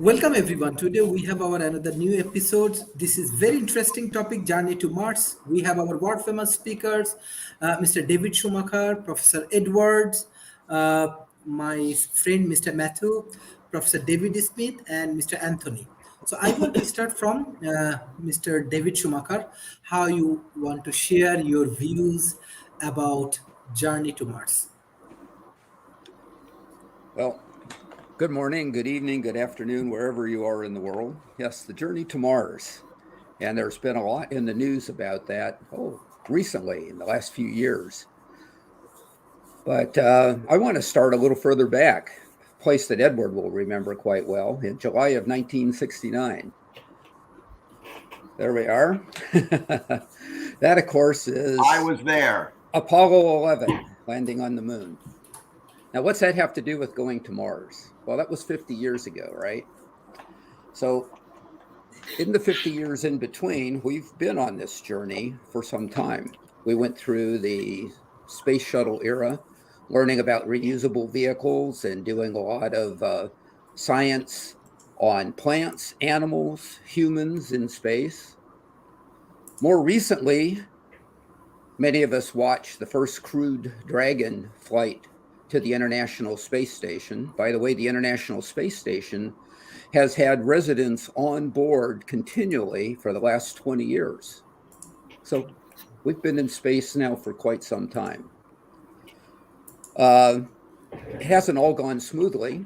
Welcome everyone. Today we have our another new episode. This is very interesting topic, Journey to Mars. We have our world famous speakers, Mr. David Schumacher, Professor Edwards, my friend Mr. Matthew, Professor David Smith, and Mr. Anthony. So I want to start from Mr. David Schumacher. How you want to share your views about Journey to Mars? Well, good morning, good evening, good afternoon, wherever you are in the world. Yes, the journey to Mars. And there's been a lot in the news about that, recently, in the last few years. But I want to start a little further back, a place that Edward will remember quite well, in July of 1969. There we are. That, of course, is I was there. Apollo 11 landing on the moon. Now, what's that have to do with going to Mars? Well, that was 50 years ago, right? So in the 50 years in between, we've been on this journey for some time. We went through the space shuttle era, learning about reusable vehicles and doing a lot of science on plants, animals, humans in space. More recently, many of us watched the first crewed Dragon flight to the International Space Station. By the way, the International Space Station has had residents on board continually for the last 20 years. So we've been in space now for quite some time. It hasn't all gone smoothly.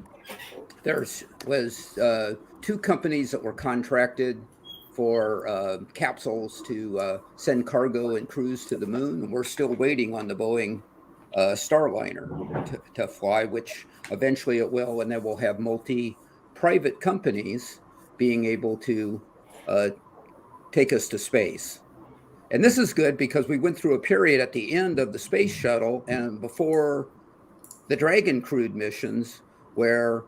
There was two companies that were contracted for capsules to send cargo and crews to the moon. And we're still waiting on the Boeing Starliner to fly, which eventually it will, and then we'll have multi-private companies being able to take us to space. And this is good because we went through a period at the end of the space shuttle and before the Dragon crewed missions where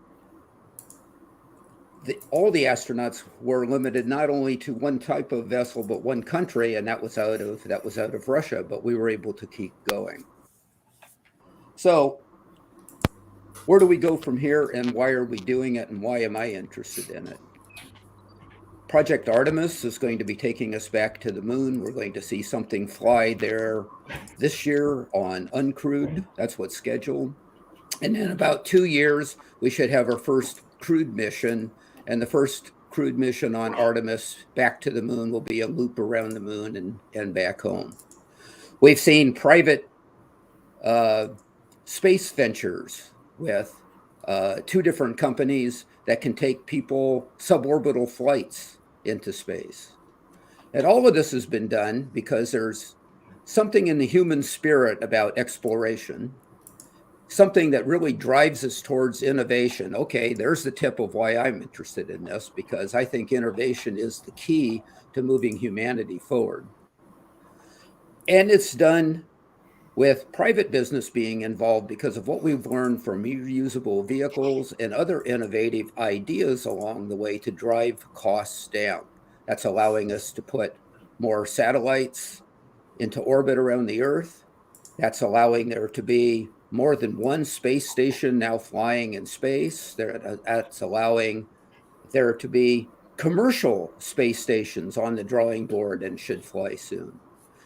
all the astronauts were limited not only to one type of vessel but one country, and that was out of Russia, but we were able to keep going. So where do we go from here, and why are we doing it, and why am I interested in it? Project Artemis is going to be taking us back to the moon. We're going to see something fly there this year on uncrewed. That's what's scheduled. And in about 2 years, we should have our first crewed mission, and the first crewed mission on Artemis back to the moon will be a loop around the moon and back home. We've seen private space ventures with two different companies that can take people suborbital flights into space. And all of this has been done because there's something in the human spirit about exploration, something that really drives us towards innovation. Okay, there's the tip of why I'm interested in this, because I think innovation is the key to moving humanity forward. And it's done with private business being involved because of what we've learned from reusable vehicles and other innovative ideas along the way to drive costs down. That's allowing us to put more satellites into orbit around the Earth. That's allowing there to be more than one space station now flying in space. That's allowing there to be commercial space stations on the drawing board and should fly soon.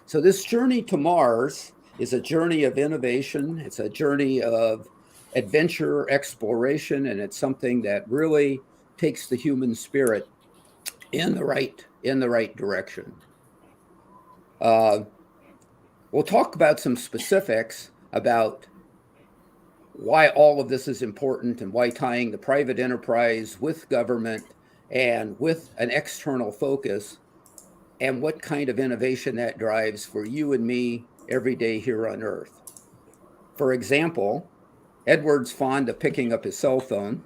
So this journey to Mars is a journey of innovation. It's a journey of adventure, exploration, and it's something that really takes the human spirit in the right direction. We'll talk about some specifics about why all of this is important and why tying the private enterprise with government and with an external focus and what kind of innovation that drives for you and me every day here on Earth. For example, Edward's fond of picking up his cell phone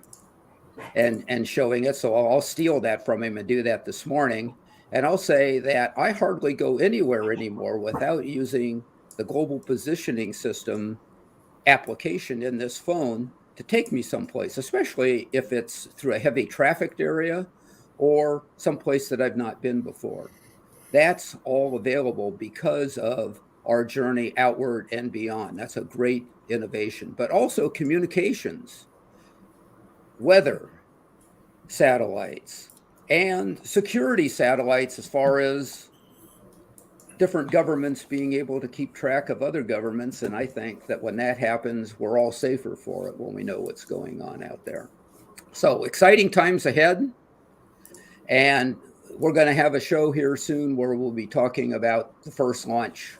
and showing it, so I'll steal that from him and do that this morning. And I'll say that I hardly go anywhere anymore without using the global positioning system application in this phone to take me someplace, especially if it's through a heavy trafficked area or someplace that I've not been before. That's all available because of our journey outward and beyond. That's a great innovation, but also communications, weather, satellites and security satellites, as far as different governments being able to keep track of other governments. And I think that when that happens, we're all safer for it when we know what's going on out there. So exciting times ahead. And we're going to have a show here soon where we'll be talking about the first launch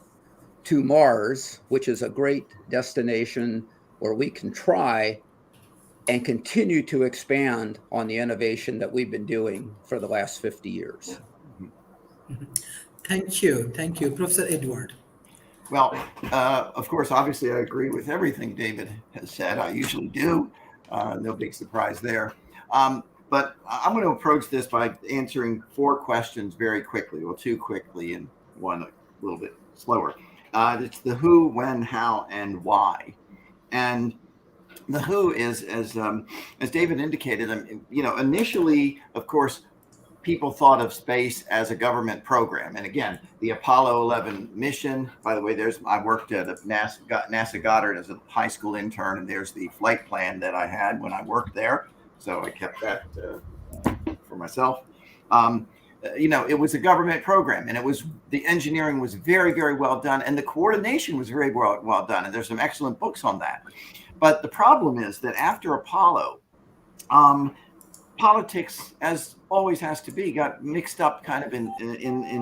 to Mars, which is a great destination where we can try and continue to expand on the innovation that we've been doing for the last 50 years. Thank you. Thank you, Professor Edward. Well, of course, obviously, I agree with everything David has said. I usually do. No big surprise there. But I'm going to approach this by answering 4 questions very quickly, well, 2 quickly and 1 a little bit slower. It's the who, when, how, and why. And the who is, as David indicated, initially, of course, people thought of space as a government program. And again, the Apollo 11 mission, by the way, I worked at NASA Goddard as a high school intern, and there's the flight plan that I had when I worked there. So I kept that for myself. It was a government program, and the engineering was very, very well done, and the coordination was very well done. And there's some excellent books on that. But the problem is that after Apollo, politics, as always has to be, got mixed up kind of in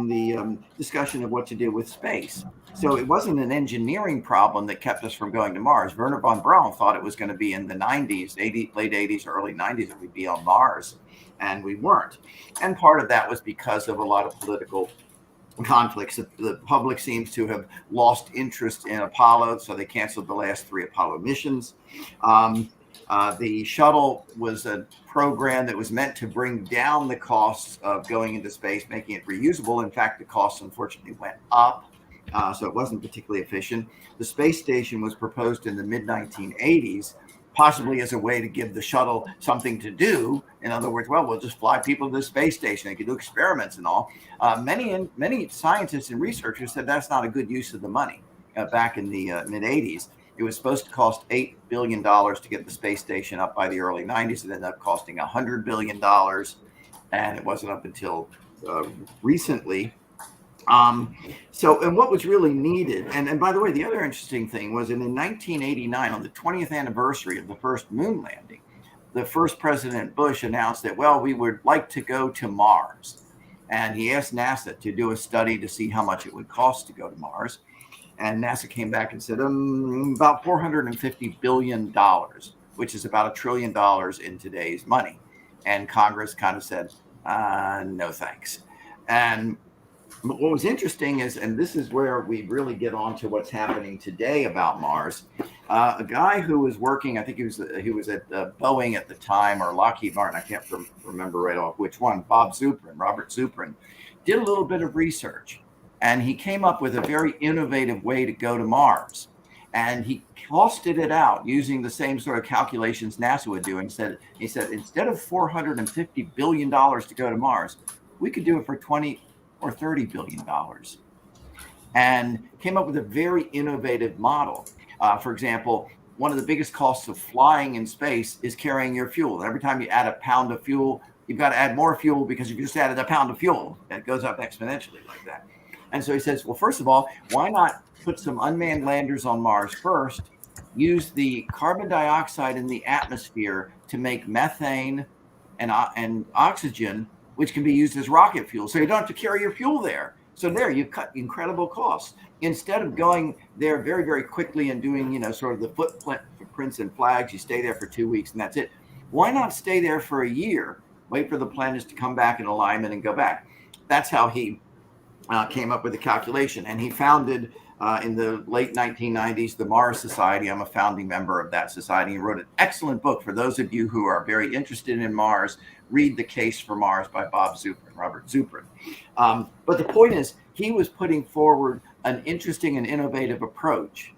the discussion of what to do with space. So it wasn't an engineering problem that kept us from going to Mars. Wernher von Braun thought it was going to be in the 90s, late 80s, early 90s, that we'd be on Mars, and we weren't. And part of that was because of a lot of political conflicts. The public seems to have lost interest in Apollo, so they canceled the last 3 Apollo missions. The shuttle was a program that was meant to bring down the costs of going into space, making it reusable. In fact, the costs unfortunately went up, so it wasn't particularly efficient. The space station was proposed in the mid-1980s, possibly as a way to give the shuttle something to do. In other words, well, we'll just fly people to the space station. They can do experiments and all. Many scientists and researchers said that's not a good use of the money back in the mid-80s. It was supposed to cost $8 billion to get the space station up by the early 90s. It ended up costing $100 billion, and it wasn't up until recently. And what was really needed, and by the way, the other interesting thing was in 1989, on the 20th anniversary of the first moon landing, the first President Bush announced that, well, we would like to go to Mars. And he asked NASA to do a study to see how much it would cost to go to Mars. And NASA came back and said, about $450 billion, which is about $1 trillion in today's money. And Congress kind of said, no, thanks. And what was interesting is, and this is where we really get on to what's happening today about Mars, a guy who was working, I think he was at Boeing at the time, or Lockheed Martin, I can't remember right off which one, Robert Zuprin, did a little bit of research. And he came up with a very innovative way to go to Mars. And he costed it out using the same sort of calculations NASA would do. And he said, instead of $450 billion to go to Mars, we could do it for $20 or $30 billion. And came up with a very innovative model. For example, one of the biggest costs of flying in space is carrying your fuel. Every time you add a pound of fuel, you've got to add more fuel because you just added a pound of fuel. And it goes up exponentially like that. And so he says, well, first of all, why not put some unmanned landers on Mars first, use the carbon dioxide in the atmosphere to make methane and oxygen, which can be used as rocket fuel. So you don't have to carry your fuel there. So there, you cut incredible costs. Instead of going there very, very quickly and doing, sort of the footprints and flags, you stay there for 2 weeks and that's it. Why not stay there for a year, wait for the planets to come back in alignment and go back? That's how he came up with the calculation. And he founded in the late 1990s the Mars Society. I'm a founding member of that society. He wrote an excellent book for those of you who are very interested in Mars. Read The Case for Mars by Robert Zuprin. But the point is, he was putting forward an interesting and innovative approach.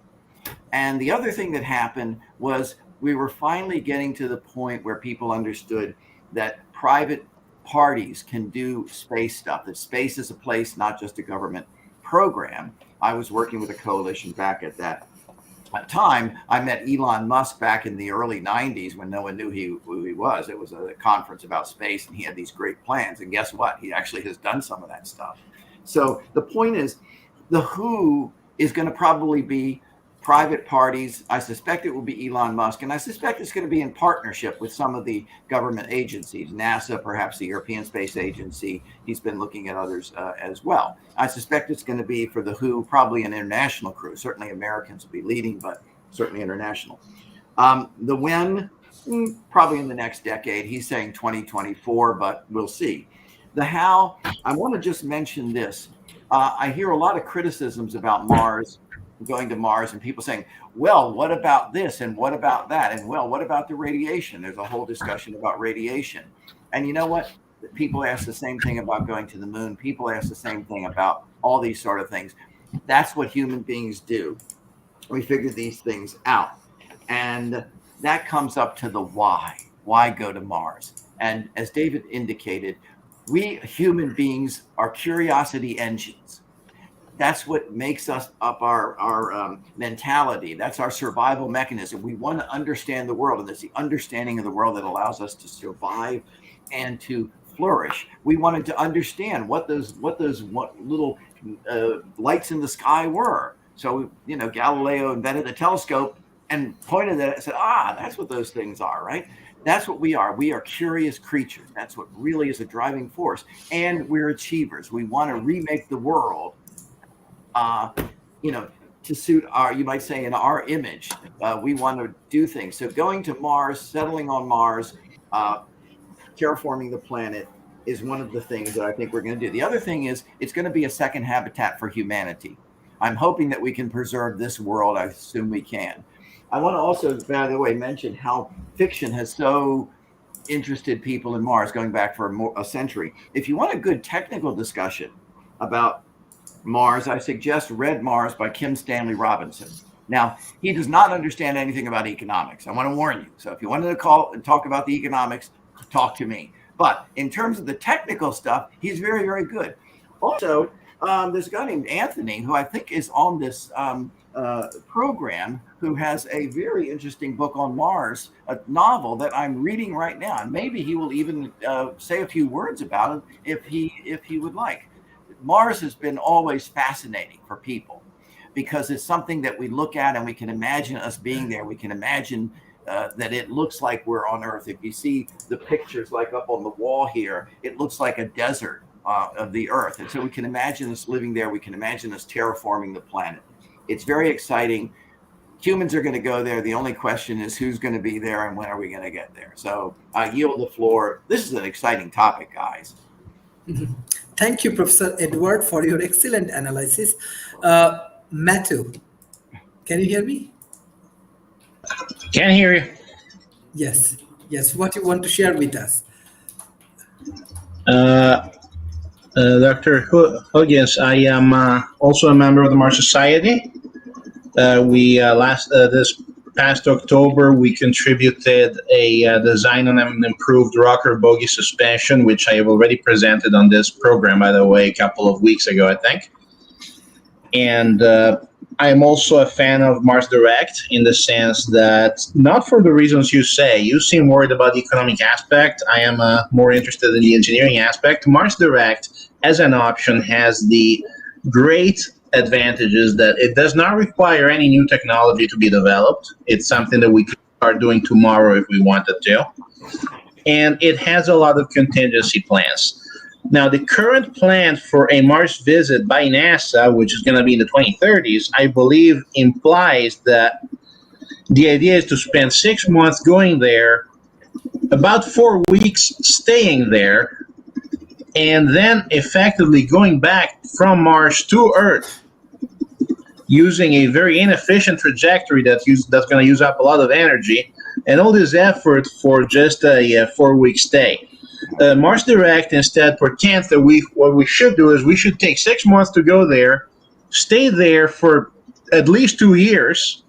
And the other thing that happened was we were finally getting to the point where people understood that private parties can do space stuff, that space is a place, not just a government program. I was working with a coalition back at that time, I met Elon Musk back in the early 90s when no one knew who he was. It was a conference about space, and he had these great plans. And guess what? He actually has done some of that stuff. So the point is, the who is going to probably be private parties. I suspect it will be Elon Musk, and I suspect it's going to be in partnership with some of the government agencies, NASA, perhaps the European Space Agency. He's been looking at others as well. I suspect it's going to be for the who, probably an international crew. Certainly Americans will be leading, but certainly international. The when, probably in the next decade. He's saying 2024, but we'll see. The how, I want to just mention this. I hear a lot of criticisms about Mars, going to Mars, and people saying, well, what about this? And what about that? And well, what about the radiation? There's a whole discussion about radiation. And you know what? People ask the same thing about going to the moon. People ask the same thing about all these sort of things. That's what human beings do. We figure these things out. And that comes up to the why. Why go to Mars? And as David indicated, we human beings are curiosity engines. That's what makes us up our mentality. That's our survival mechanism. We want to understand the world, and it's the understanding of the world that allows us to survive and to flourish. We wanted to understand what those little lights in the sky were. So, Galileo invented a telescope and pointed at it and said, that's what those things are, right? That's what we are. We are curious creatures. That's what really is a driving force. And we're achievers. We want to remake the world, to suit our, you might say, in our image. We want to do things. So going to Mars, settling on Mars, terraforming the planet is one of the things that I think we're going to do. The other thing is it's going to be a second habitat for humanity. I'm hoping that we can preserve this world. I assume we can. I want to also, by the way, mention how fiction has so interested people in Mars going back for a century. If you want a good technical discussion about Mars, I suggest Red Mars by Kim Stanley Robinson. Now, he does not understand anything about economics. I want to warn you. So if you wanted to call and talk about the economics, talk to me. But in terms of the technical stuff, he's very, very good. Also, there's a guy named Anthony who I think is on this program, who has a very interesting book on Mars, a novel that I'm reading right now. And maybe he will even say a few words about it if he would like. Mars has been always fascinating for people because it's something that we look at and we can imagine us being there. We can imagine that it looks like we're on Earth. If you see the pictures like up on the wall here, it looks like a desert of the Earth. And so we can imagine us living there. We can imagine us terraforming the planet. It's very exciting. Humans are going to go there. The only question is who's going to be there and when are we going to get there? So I yield the floor. This is an exciting topic, guys. Thank you, Professor Edward, for your excellent analysis. Matthew, can you hear me? Can hear you. Yes. What you want to share with us? Dr. Huggins, I am also a member of the Mars Society. This past October, we contributed a design on an improved rocker bogie suspension, which I have already presented on this program, by the way, a couple of weeks ago, I think. And I am also a fan of Mars Direct in the sense that, not for the reasons you say, you seem worried about the economic aspect. I am more interested in the engineering aspect. Mars Direct, as an option, has the great advantages that it does not require any new technology to be developed. It's something that we could start doing tomorrow if we wanted to. And it has a lot of contingency plans. Now, the current plan for a Mars visit by NASA, which is going to be in the 2030s, I believe implies that the idea is to spend 6 months going there, about 4 weeks staying there, and then effectively going back from Mars to Earth using a very inefficient trajectory that's going to use up a lot of energy, and all this effort for just a 4-week stay. Mars Direct instead pretends that what we should do is we should take 6 months to go there, stay there for at least 2 years,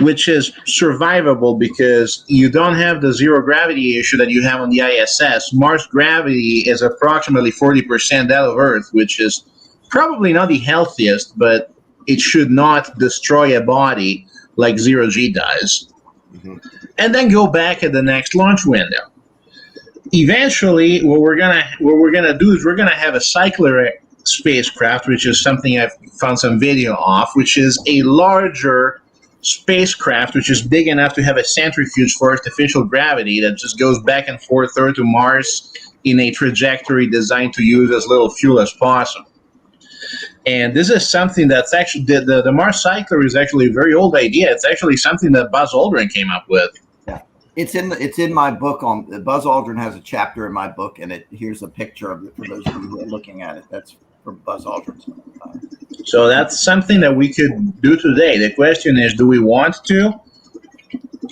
which is survivable because you don't have the zero gravity issue that you have on the ISS. Mars gravity is approximately 40% that of Earth, which is probably not the healthiest, but it should not destroy a body like zero G does, and then go back at the next launch window. Eventually, what we're gonna do is we're gonna have a cycler spacecraft, which is something I've found some video of, which is a larger spacecraft, which is big enough to have a centrifuge for artificial gravity that just goes back and forth to Mars in a trajectory designed to use as little fuel as possible. And this is something that's actually the Mars Cycler is actually a very old idea. It's actually something that Buzz Aldrin came up with. Yeah, it's in my book. On Buzz Aldrin has a chapter in my book, and here's a picture of it for those of you who are looking at it. That's from Buzz Aldrin's. So that's something that we could do today. The question is, do we want to?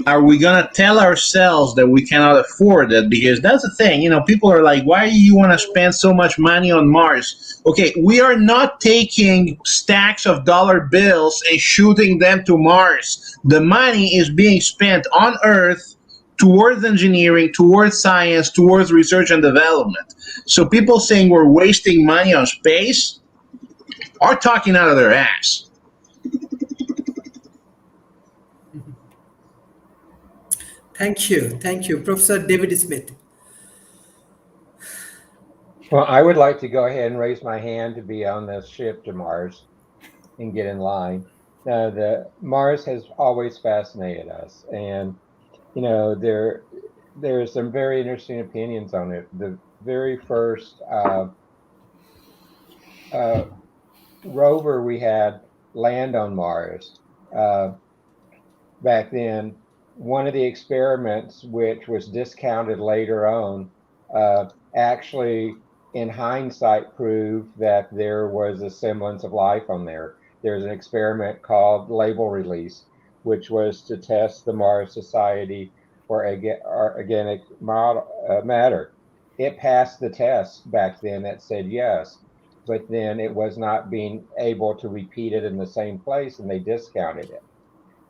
Are we going to tell ourselves that we cannot afford it? Because that's the thing. You know, people are like, why do you want to spend so much money on Mars? Okay, we are not taking stacks of dollar bills and shooting them to Mars. The money is being spent on Earth towards engineering, towards science, towards research and development. So people saying we're wasting money on space are talking out of their ass. Thank you, Professor David Smith. Well, I would like to go ahead and raise my hand to be on this ship to Mars and get in line. Now, Mars has always fascinated us, and you know there are some very interesting opinions on it. The very first rover we had land on Mars back then. One of the experiments, which was discounted later on, actually, in hindsight, proved that there was a semblance of life on there. There's an experiment called label release, which was to test the Mars Society for organic matter. It passed the test back then that said yes, but then it was not being able to repeat it in the same place, and they discounted it.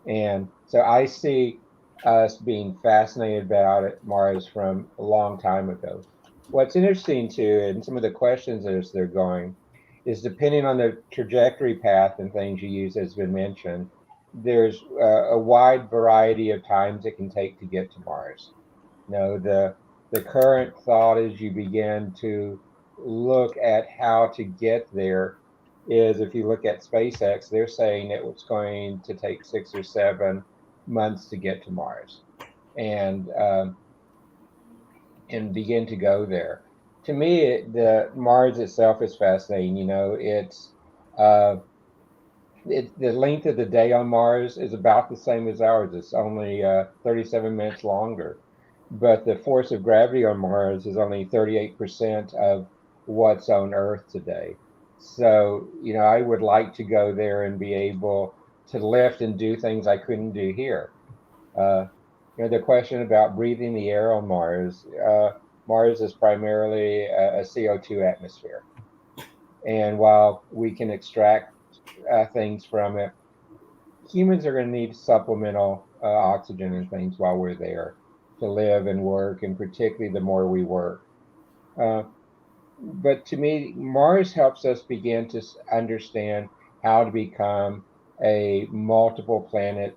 And so I see us being fascinated about it, Mars, from a long time ago. What's interesting too, and some of the questions as they're going, is depending on the trajectory path and things you use, as been mentioned, there's a wide variety of times it can take to get to Mars. You know, the current thought as you begin to look at how to get there is, if you look at SpaceX, they're saying it was going to take 6 or 7 months to get to Mars and begin to go there. To me, the Mars itself is fascinating. You know, the length of the day on Mars is about the same as ours. It's only 37 minutes longer, but the force of gravity on Mars is only 38% of what's on Earth today. So, you know, I would like to go there and be able to lift and do things I couldn't do here. You know, the question about breathing the air on Mars, Mars is primarily a CO2 atmosphere. And while we can extract things from it, humans are going to need supplemental oxygen and things while we're there to live and work, and particularly the more we work. But to me, Mars helps us begin to understand how to become a multiple planet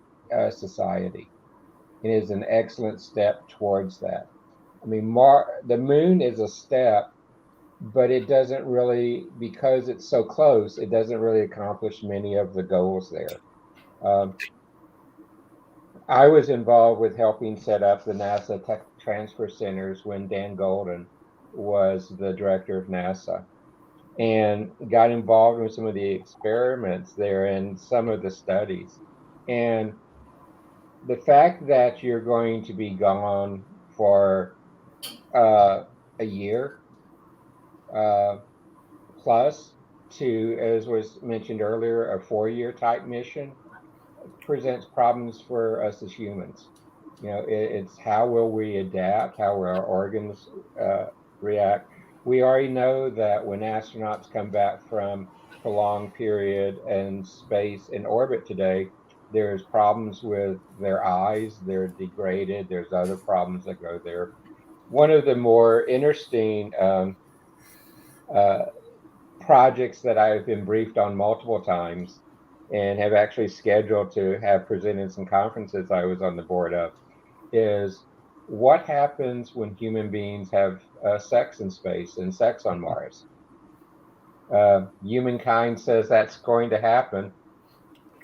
society. It is an excellent step towards that. I mean, the moon is a step, but it doesn't really, because it's so close, it doesn't really accomplish many of the goals there. I was involved with helping set up the NASA Tech Transfer Centers when Dan Golden was the director of NASA, and got involved with some of the experiments there and some of the studies. And the fact that you're going to be gone for a year plus to, as was mentioned earlier, a 4-year type mission presents problems for us as humans. You know, it's how will we adapt, how will our organs react. We already know that when astronauts come back from prolonged period in space in orbit today, there's problems with their eyes, they're degraded, there's other problems that go there. One of the more interesting projects that I've been briefed on multiple times and have actually scheduled to have presented some conferences I was on the board of, is what happens when human beings have sex in space and sex on Mars. Humankind says that's going to happen.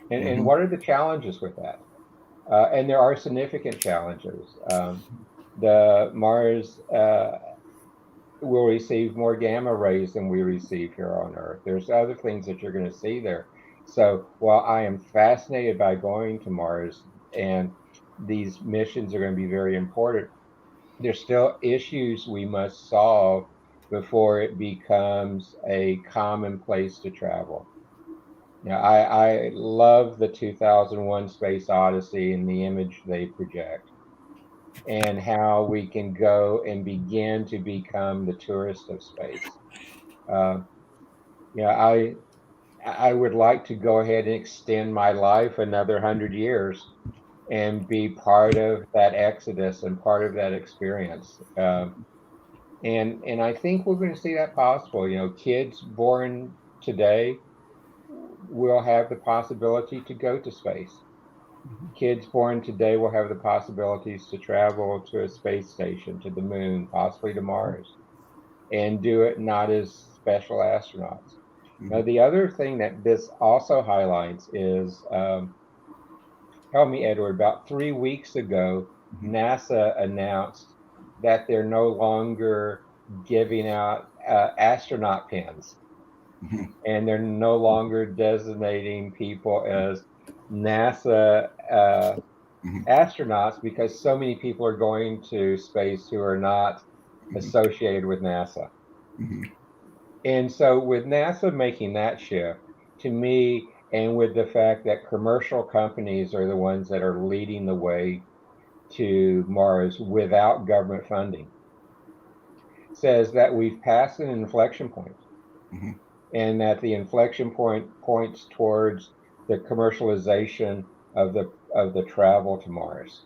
And what are the challenges with that? And there are significant challenges. The Mars will receive more gamma rays than we receive here on Earth. There's other things that you're going to see there. So while I am fascinated by going to Mars, and these missions are going to be very important, there's still issues we must solve before it becomes a common place to travel. Now, I love the 2001 Space Odyssey and the image they project, and how we can go and begin to become the tourist of space. I would like to go ahead and extend my life another 100 years and be part of that exodus and part of that experience. And I think we're going to see that possible. Kids born today will have the possibility to go to space. Kids born today will have the possibilities to travel to a space station, to the moon, possibly to Mars, and do it not as special astronauts. Now, the other thing that this also highlights is, help me, Edward, about 3 weeks ago, NASA announced that they're no longer giving out astronaut pins. And they're no longer designating people as NASA astronauts, because so many people are going to space who are not associated with NASA. And so with NASA making that shift, to me, and with the fact that commercial companies are the ones that are leading the way to Mars without government funding, says that we've passed an inflection point. And that the inflection point points towards the commercialization of the travel to Mars.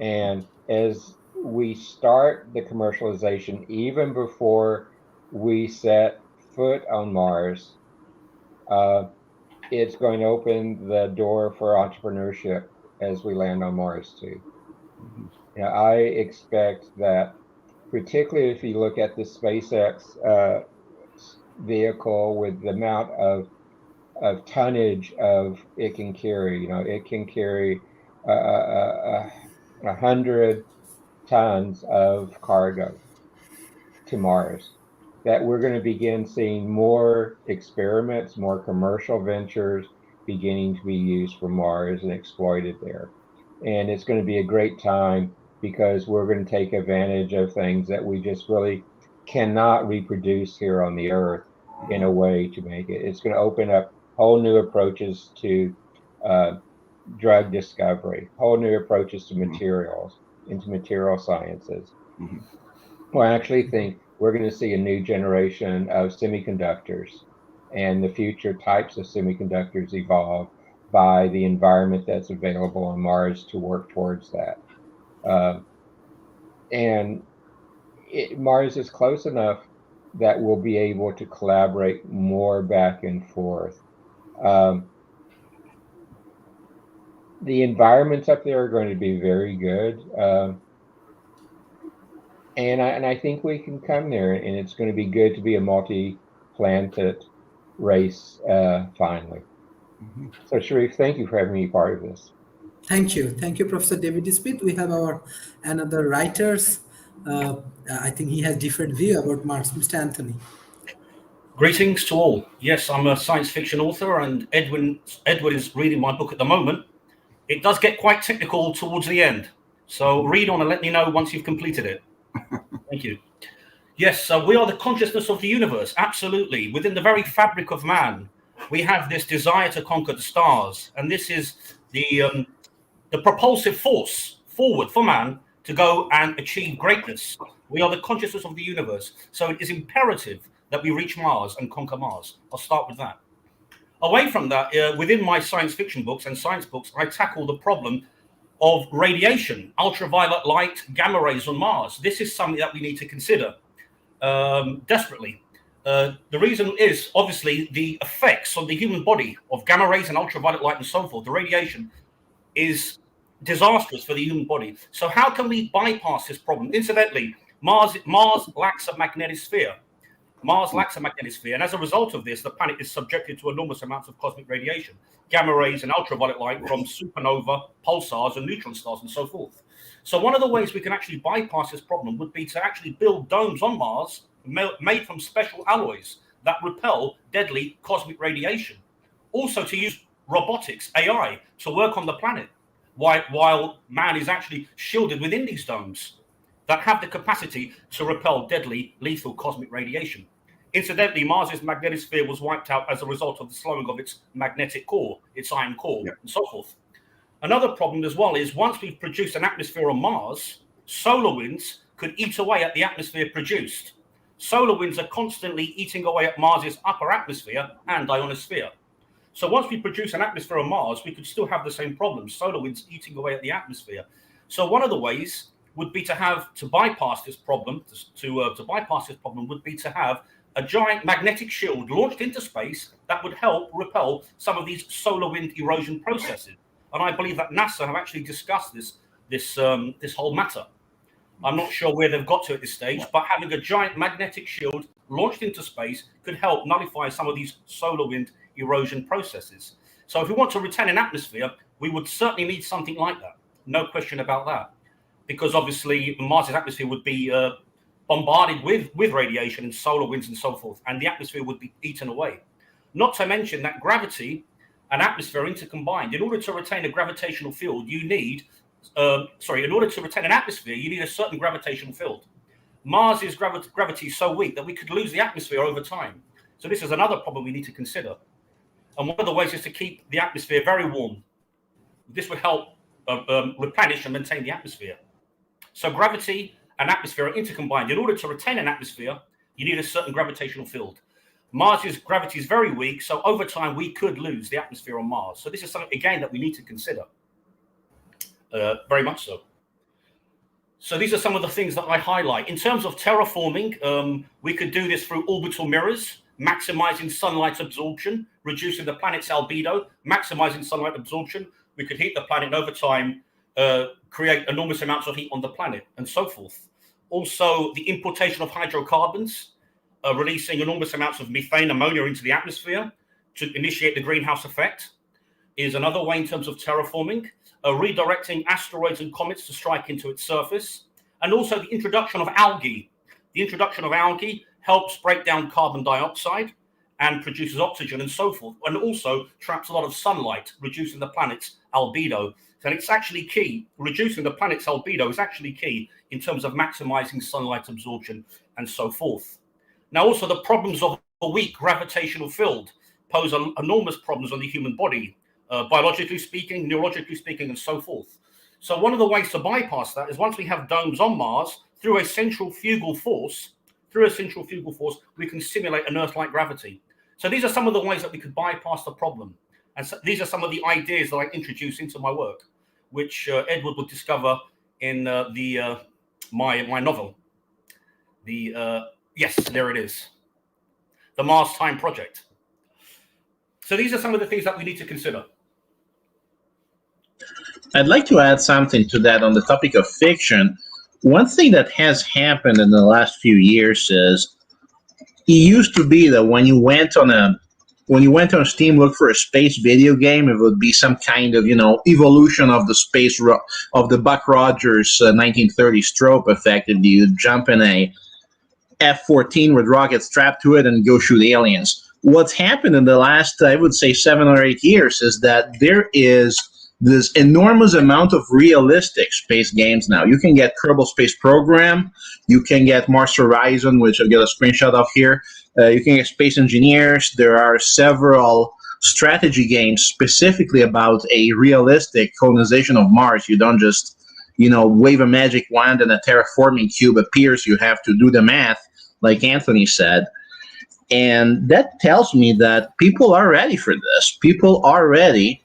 And as we start the commercialization, even before we set foot on Mars, it's going to open the door for entrepreneurship as we land on Mars too. I expect that, particularly if you look at the SpaceX vehicle, with the amount of tonnage it can carry, it can carry 100 tons of cargo to Mars, that we're going to begin seeing more experiments, more commercial ventures beginning to be used for Mars and exploited there. And it's going to be a great time, because we're going to take advantage of things that we just really cannot reproduce here on the Earth in a way to make it. It's going to open up whole new approaches to drug discovery, whole new approaches to materials, into material sciences. Well, I actually think we're going to see a new generation of semiconductors, and the future types of semiconductors evolve by the environment that's available on Mars to work towards that. And Mars is close enough that we'll be able to collaborate more back and forth. The environments up there are going to be very good. And I think we can come there, and it's going to be good to be a multi-planet race finally. So, Sharif, thank you for having me part of this. Thank you, Professor David Smith. We have our another writers. I think he has different view about Mars, Mr. Anthony. Greetings to all. Yes, I'm a science fiction author, and Edward is reading my book at the moment. It does get quite technical towards the end, so read on and let me know once you've completed it. Thank you. Yes, we are the consciousness of the universe. Absolutely. Within the very fabric of man, we have this desire to conquer the stars, and this is the propulsive force forward for man to go and achieve greatness. We are the consciousness of the universe, so it is imperative that we reach Mars and conquer Mars. I'll start with that. Away from that, within my science fiction books and science books, I tackle the problem of radiation, ultraviolet light, gamma rays on Mars. This is something that we need to consider desperately. The reason is obviously the effects on the human body of gamma rays and ultraviolet light and so forth. The radiation is disastrous for the human body. So how can we bypass this problem? Incidentally, Mars lacks a magnetosphere. Mars lacks a magnetosphere, and as a result of this, the planet is subjected to enormous amounts of cosmic radiation, gamma rays and ultraviolet light from supernova, pulsars, and neutron stars, and so forth. So one of the ways we can actually bypass this problem would be to actually build domes on Mars made from special alloys that repel deadly cosmic radiation. Also to use robotics, AI, to work on the planet while man is actually shielded within these domes that have the capacity to repel deadly, lethal cosmic radiation. Incidentally, Mars's magnetosphere was wiped out as a result of the slowing of its magnetic core, its iron core, and so forth. Another problem as well is once we've produced an atmosphere on Mars, solar winds could eat away at the atmosphere produced. Solar winds are constantly eating away at Mars's upper atmosphere and ionosphere. So once we produce an atmosphere on Mars, we could still have the same problem, solar winds eating away at the atmosphere. So one of the ways would be to bypass this problem, would be to have a giant magnetic shield launched into space that would help repel some of these solar wind erosion processes. And I believe that NASA have actually discussed this whole matter. I'm not sure where they've got to at this stage, but having a giant magnetic shield launched into space could help nullify some of these solar wind erosion processes. So if we want to retain an atmosphere, we would certainly need something like that. No question about that. Because obviously Mars's atmosphere would be bombarded with radiation and solar winds and so forth, and the atmosphere would be eaten away. Not to mention that gravity and atmosphere intercombined. In order to retain a gravitational field, you need, in order to retain an atmosphere, you need a certain gravitational field. Mars's gravity is so weak that we could lose the atmosphere over time. So this is another problem we need to consider. And one of the ways is to keep the atmosphere very warm. This would help replenish and maintain the atmosphere. So gravity and atmosphere are intercombined. In order to retain an atmosphere, you need a certain gravitational field. Mars's gravity is very weak, so over time we could lose the atmosphere on Mars. So this is something, again, that we need to consider. Very much so. So these are some of the things that I highlight. In terms of terraforming, we could do this through orbital mirrors, maximizing sunlight absorption, reducing the planet's albedo, maximizing sunlight absorption. We could heat the planet over time, create enormous amounts of heat on the planet, and so forth. Also, the importation of hydrocarbons, releasing enormous amounts of methane, ammonia into the atmosphere to initiate the greenhouse effect, is another way in terms of terraforming. Redirecting asteroids and comets to strike into its surface, and also the introduction of algae. The introduction of algae helps break down carbon dioxide and produces oxygen and so forth, and also traps a lot of sunlight, reducing the planet's albedo. So it's actually key. Reducing the planet's albedo is actually key in terms of maximizing sunlight absorption and so forth. Now, also the problems of a weak gravitational field pose enormous problems on the human body, biologically speaking, neurologically speaking, and so forth. So one of the ways to bypass that is once we have domes on Mars, through a centrifugal force, we can simulate an Earth-like gravity. So these are some of the ways that we could bypass the problem. And so these are some of the ideas that I introduce into my work, which Edward would discover in my novel. Yes, there it is. The Mars Time Project. So these are some of the things that we need to consider. I'd like to add something to that on the topic of fiction. One thing that has happened in the last few years is it used to be that when you went on Steam, look for a space video game, it would be some kind of, evolution of the Buck Rogers 1930s trope effect. And you jump in a F-14 with rockets strapped to it and go shoot aliens. What's happened in the last, I would say, 7 or 8 years is that there is this enormous amount of realistic space games now. You can get Kerbal Space Program, you can get Mars Horizon, which I'll get a screenshot of here. You can get Space Engineers. There are several strategy games specifically about a realistic colonization of Mars. You don't just, wave a magic wand and a terraforming cube appears. You have to do the math, like Anthony said. And that tells me that people are ready for this. People are ready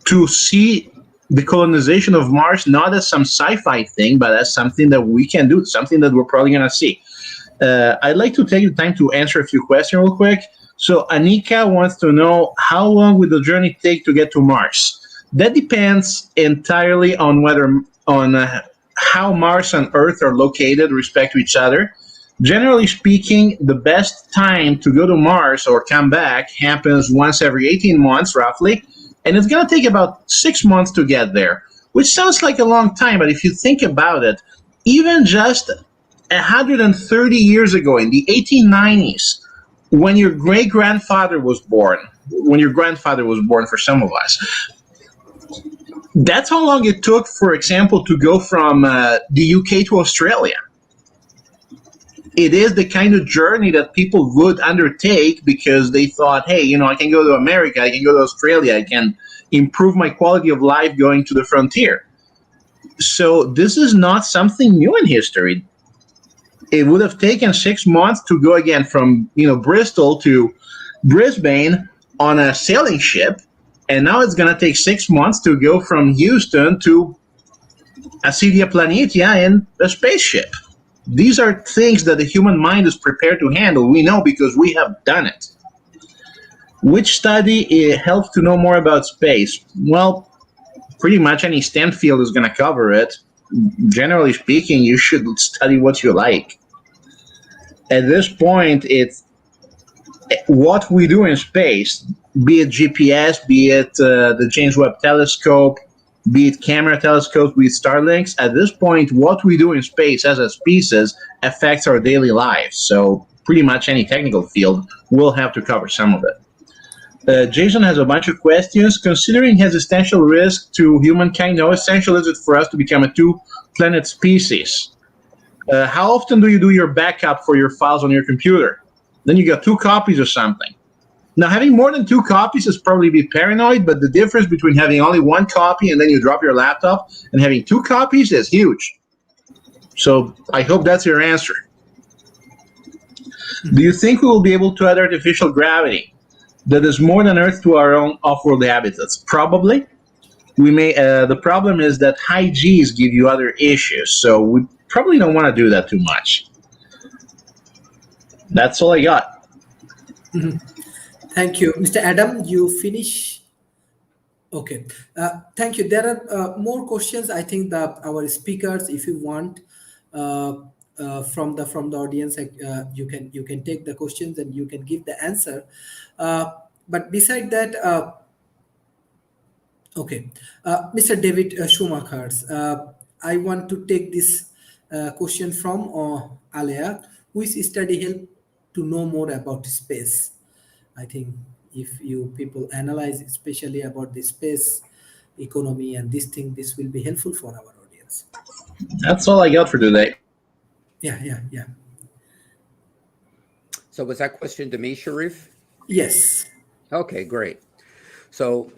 to see the colonization of Mars not as some sci-fi thing, but as something that we can do, something that we're probably going to see. I'd like to take the time to answer a few questions real quick. So Anika wants to know, how long will the journey take to get to Mars? That depends entirely on how Mars and Earth are located with respect to each other. Generally speaking, the best time to go to Mars or come back happens once every 18 months, roughly, and it's going to take about 6 months to get there, which sounds like a long time, but if you think about it, even just 130 years ago, in the 1890s, when your great-grandfather was born, when your grandfather was born for some of us, that's how long it took, for example, to go from the UK to Australia. It is the kind of journey that people would undertake because they thought, hey, I can go to America, I can go to Australia, I can improve my quality of life going to the frontier. So this is not something new in history. It would have taken 6 months to go again from Bristol to Brisbane on a sailing ship, and now it's going to take 6 months to go from Houston to Acidia Planitia in a spaceship. These are things that the human mind is prepared to handle. We know because we have done it. Which study helps to know more about space? Well, pretty much any STEM field is going to cover it. Generally speaking, you should study what you like. At this point, it's what we do in space, be it GPS, be it the James Webb Telescope, be it camera telescopes, be it Starlinks. At this point, what we do in space as a species affects our daily lives. So pretty much any technical field will have to cover some of it. Jason has a bunch of questions. Considering existential risk to humankind, how essential is it for us to become a two-planet species? How often do you do your backup for your files on your computer? Then you got 2 copies or something. Now, having more than 2 copies is probably a bit paranoid, but the difference between having only 1 copy and then you drop your laptop and having 2 copies is huge. So I hope that's your answer. Do you think we will be able to add artificial gravity that is more than Earth to our own off-world habitats? Probably. We may. The problem is that high Gs give you other issues, so we probably don't want to do that too much. That's all I got. Thank you. Mr. Adam, you finish? Okay. Thank you. There are more questions. I think that our speakers, if you want, from the audience, you can take the questions and you can give the answer. But beside that, okay, Mr. David Schumacher, I want to take this question from Alea, which study help to know more about space. I think if you people analyze especially about the space economy and this thing, this will be helpful for our audience. That's all I got for today. Yeah. So was that question to me, Sharif? Yes. Okay, great. So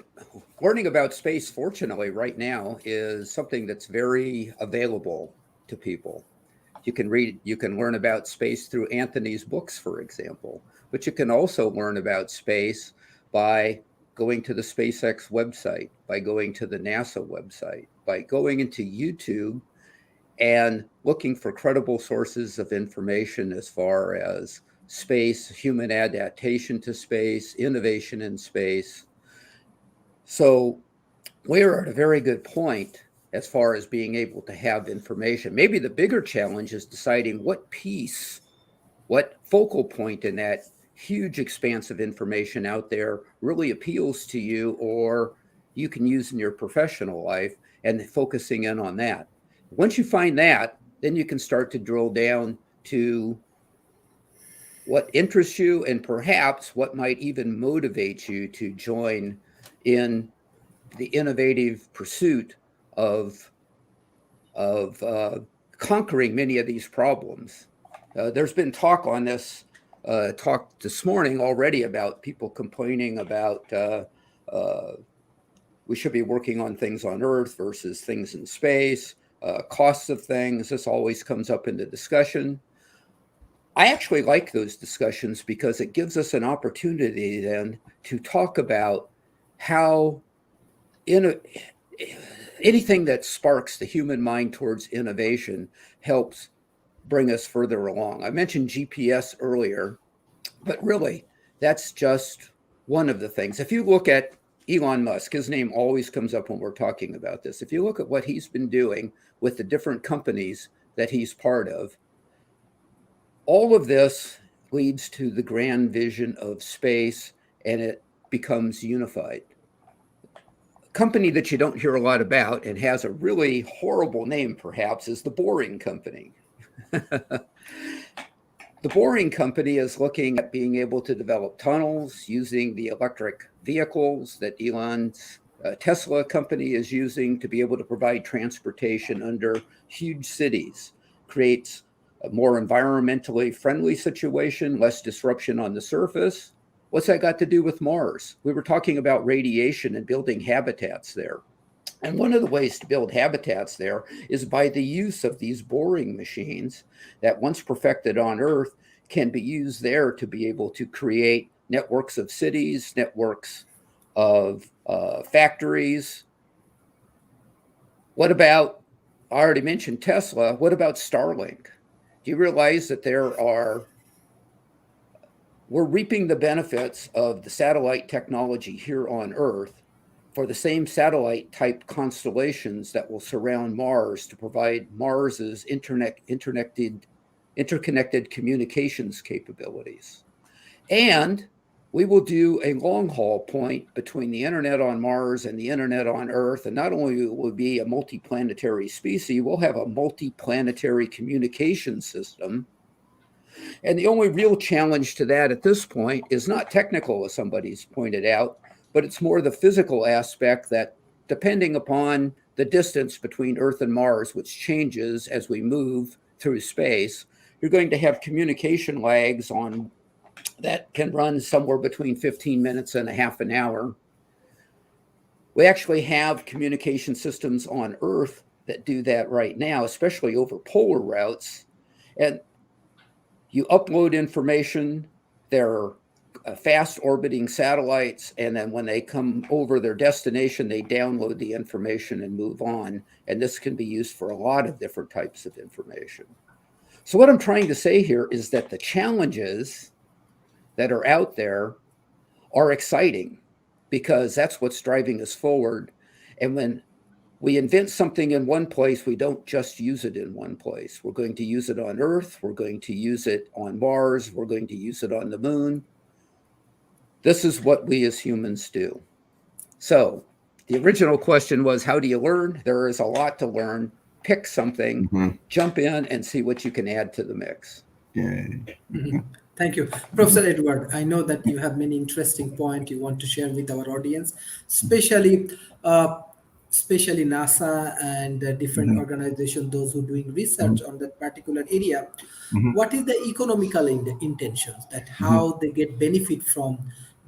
learning about space, fortunately, right now is something that's very available to people. You can learn about space through Anthony's books, for example, but you can also learn about space by going to the SpaceX website, by going to the NASA website, by going into YouTube and looking for credible sources of information as far as space, human adaptation to space, innovation in space. So we're at a very good point as far as being able to have information. Maybe the bigger challenge is deciding what piece, what focal point in that huge expanse of information out there really appeals to you or you can use in your professional life and focusing in on that. Once you find that, then you can start to drill down to what interests you and perhaps what might even motivate you to join in the innovative pursuit of conquering many of these problems. There's been talk on this, talk this morning already about people complaining about we should be working on things on Earth versus things in space, costs of things. This always comes up in the discussion. I actually like those discussions because it gives us an opportunity then to talk about how anything that sparks the human mind towards innovation helps bring us further along. I mentioned GPS earlier, but really, that's just one of the things. If you look at Elon Musk, his name always comes up when we're talking about this. If you look at what he's been doing with the different companies that he's part of, all of this leads to the grand vision of space, and it becomes unified. A company that you don't hear a lot about and has a really horrible name, perhaps, is the Boring Company. The Boring Company is looking at being able to develop tunnels using the electric vehicles that Elon's Tesla company is using to be able to provide transportation under huge cities, creates a more environmentally friendly situation, less disruption on the surface. What's that got to do with Mars? We were talking about radiation and building habitats there. And one of the ways to build habitats there is by the use of these boring machines that, once perfected on Earth, can be used there to be able to create networks of cities, networks of factories. What about, I already mentioned Tesla, what about Starlink? Do you realize that we're reaping the benefits of the satellite technology here on Earth for the same satellite type constellations that will surround Mars to provide Mars's interconnected communications capabilities. And we will do a long haul point between the internet on Mars and the internet on Earth. And not only will we be a multiplanetary species, we'll have a multiplanetary communication system. And the only real challenge to that at this point is not technical, as somebody's pointed out, but it's more the physical aspect that, depending upon the distance between Earth and Mars, which changes as we move through space, you're going to have communication lags on that can run somewhere between 15 minutes and a half an hour. We actually have communication systems on Earth that do that right now, especially over polar routes. And you upload information, they're fast orbiting satellites, and then when they come over their destination, they download the information and move on. And this can be used for a lot of different types of information. So what I'm trying to say here is that the challenges that are out there are exciting, because that's what's driving us forward. And when we invent something in one place, we don't just use it in one place. We're going to use it on Earth. We're going to use it on Mars. We're going to use it on the moon. This is what we as humans do. So the original question was, how do you learn? There is a lot to learn. Pick something, jump in, and see what you can add to the mix. Thank you. Professor Edward, I know that you have many interesting points you want to share with our audience, especially NASA and different organizations, those who are doing research on that particular area. What is the economical intentions, that how they get benefit from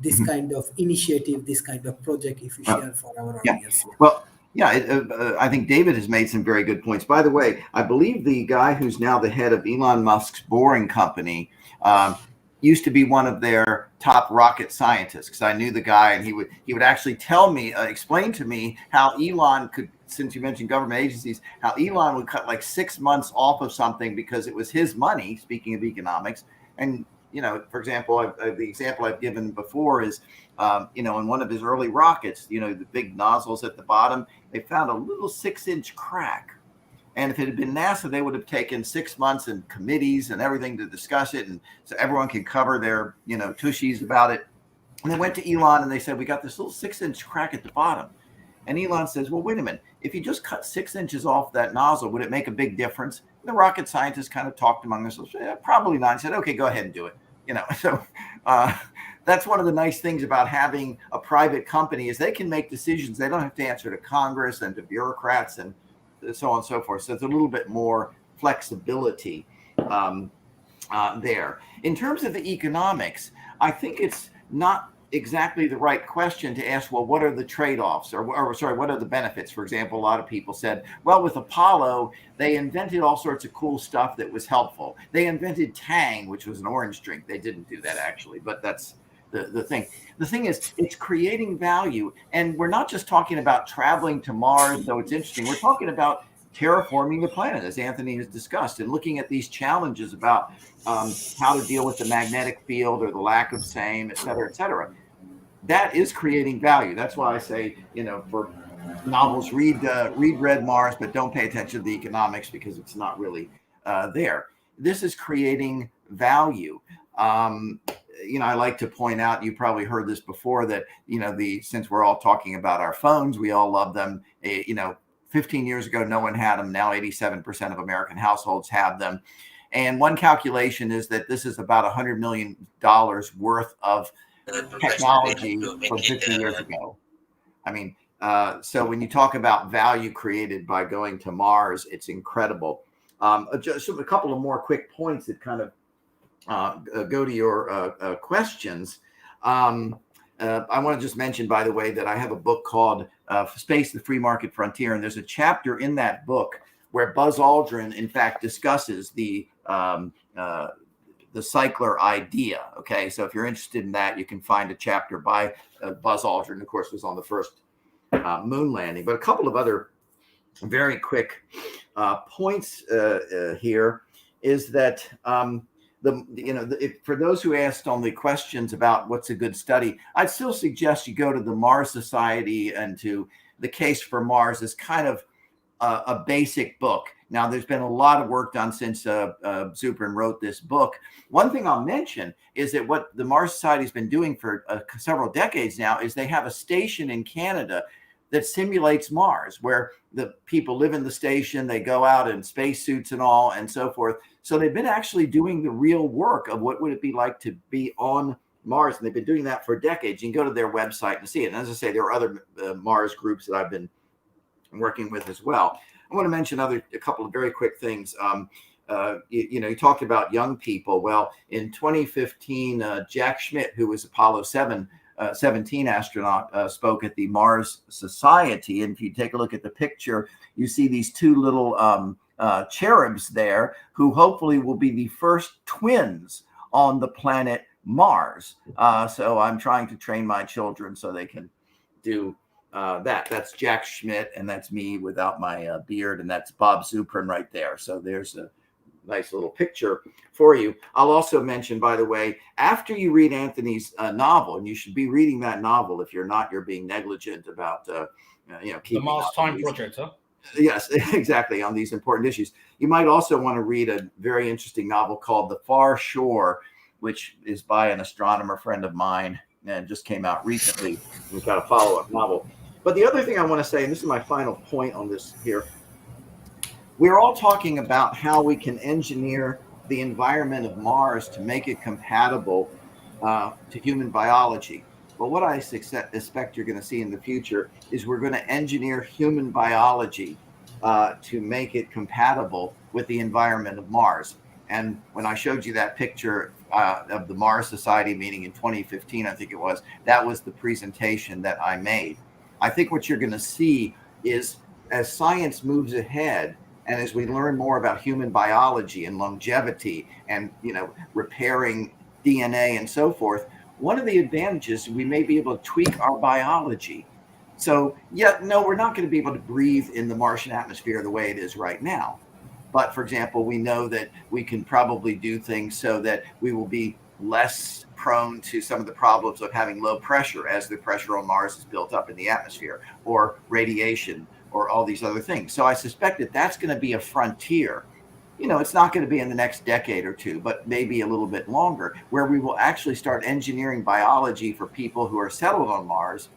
this kind of initiative, this kind of project, if you share for our audience? Well, I think David has made some very good points. By the way, I believe the guy who's now the head of Elon Musk's Boring Company used to be one of their top rocket scientists, because I knew the guy, and he would actually tell me, explain to me how Elon could, since you mentioned government agencies, how Elon would cut like 6 months off of something because it was his money, speaking of economics. And, for example, the example I've given before is, in one of his early rockets, the big nozzles at the bottom, they found a little 6-inch crack. And if it had been NASA, they would have taken 6 months and committees and everything to discuss it, and so everyone can cover their, tushies about it. And they went to Elon and they said, we got this little 6-inch crack at the bottom. And Elon says, well, wait a minute. If you just cut 6 inches off that nozzle, would it make a big difference? And the rocket scientists kind of talked among themselves. Yeah, probably not. He said, okay, go ahead and do it. So that's one of the nice things about having a private company, is they can make decisions. They don't have to answer to Congress and to bureaucrats and so on and so forth. So it's a little bit more flexibility there. In terms of the economics, I think it's not exactly the right question to ask, well, what are the trade-offs, or what are the benefits? For example, a lot of people said, well, with Apollo, they invented all sorts of cool stuff that was helpful. They invented Tang, which was an orange drink. They didn't do that, actually, but that's the thing. The thing is, it's creating value. And we're not just talking about traveling to Mars, though it's interesting. We're talking about terraforming the planet, as Anthony has discussed, and looking at these challenges about how to deal with the magnetic field or the lack of same, et cetera, et cetera. That is creating value. That's why I say, for novels, read Red Mars, but don't pay attention to the economics because it's not really there. This is creating value. I like to point out, you probably heard this before, that, since we're all talking about our phones, we all love them. 15 years ago, no one had them. Now 87% of American households have them. And one calculation is that this is about $100 million worth of technology from 50 years ago. I mean, so when you talk about value created by going to Mars, it's incredible. Just a couple of more quick points that kind of go to your questions. I want to just mention, by the way, that I have a book called Space, the Free Market Frontier. And there's a chapter in that book where Buzz Aldrin, in fact, discusses the cycler idea. Okay, so if you're interested in that, you can find a chapter by Buzz Aldrin. Of course, was on the first moon landing. But a couple of other very quick points here is that for those who asked on the questions about what's a good study, I'd still suggest you go to the Mars Society and to The Case for Mars is kind of a basic book. Now, there's been a lot of work done since Zuprin wrote this book. One thing I'll mention is that what the Mars Society has been doing for several decades now is they have a station in Canada that simulates Mars, where the people live in the station, they go out in spacesuits and all, and so forth. So they've been actually doing the real work of what would it be like to be on Mars, and they've been doing that for decades. You can go to their website and see it. And as I say, there are other Mars groups that I've been working with as well. I want to mention a couple of very quick things. You talked about young people. Well, in 2015, Jack Schmitt, who was Apollo 17 astronaut, spoke at the Mars Society. And if you take a look at the picture, you see these two little cherubs there who hopefully will be the first twins on the planet Mars. So I'm trying to train my children so they can do that. That's Jack Schmitt, and that's me without my beard, and that's Bob Zuprin right there. So there's a nice little picture for you. I'll also mention, by the way, after you read Anthony's novel, and you should be reading that novel. If you're not, you're being negligent about the Mars Time Project, huh? Yes, exactly, on these important issues. You might also want to read a very interesting novel called The Far Shore, which is by an astronomer friend of mine and just came out recently. We've got a follow-up novel. But the other thing I want to say, and this is my final point on this here, we're all talking about how we can engineer the environment of Mars to make it compatible to human biology. But what I expect you're going to see in the future is we're going to engineer human biology to make it compatible with the environment of Mars. And when I showed you that picture of the Mars Society meeting in 2015, I think it was, that was the presentation that I made. I think what you're going to see is as science moves ahead, and as we learn more about human biology and longevity and, repairing DNA and so forth, one of the advantages, we may be able to tweak our biology. So, we're not going to be able to breathe in the Martian atmosphere the way it is right now. But, for example, we know that we can probably do things so that we will be less prone to some of the problems of having low pressure as the pressure on Mars is built up in the atmosphere, or radiation, or all these other things. So I suspect that that's going to be a frontier. It's not going to be in the next decade or two, but maybe a little bit longer, where we will actually start engineering biology for people who are settled on Mars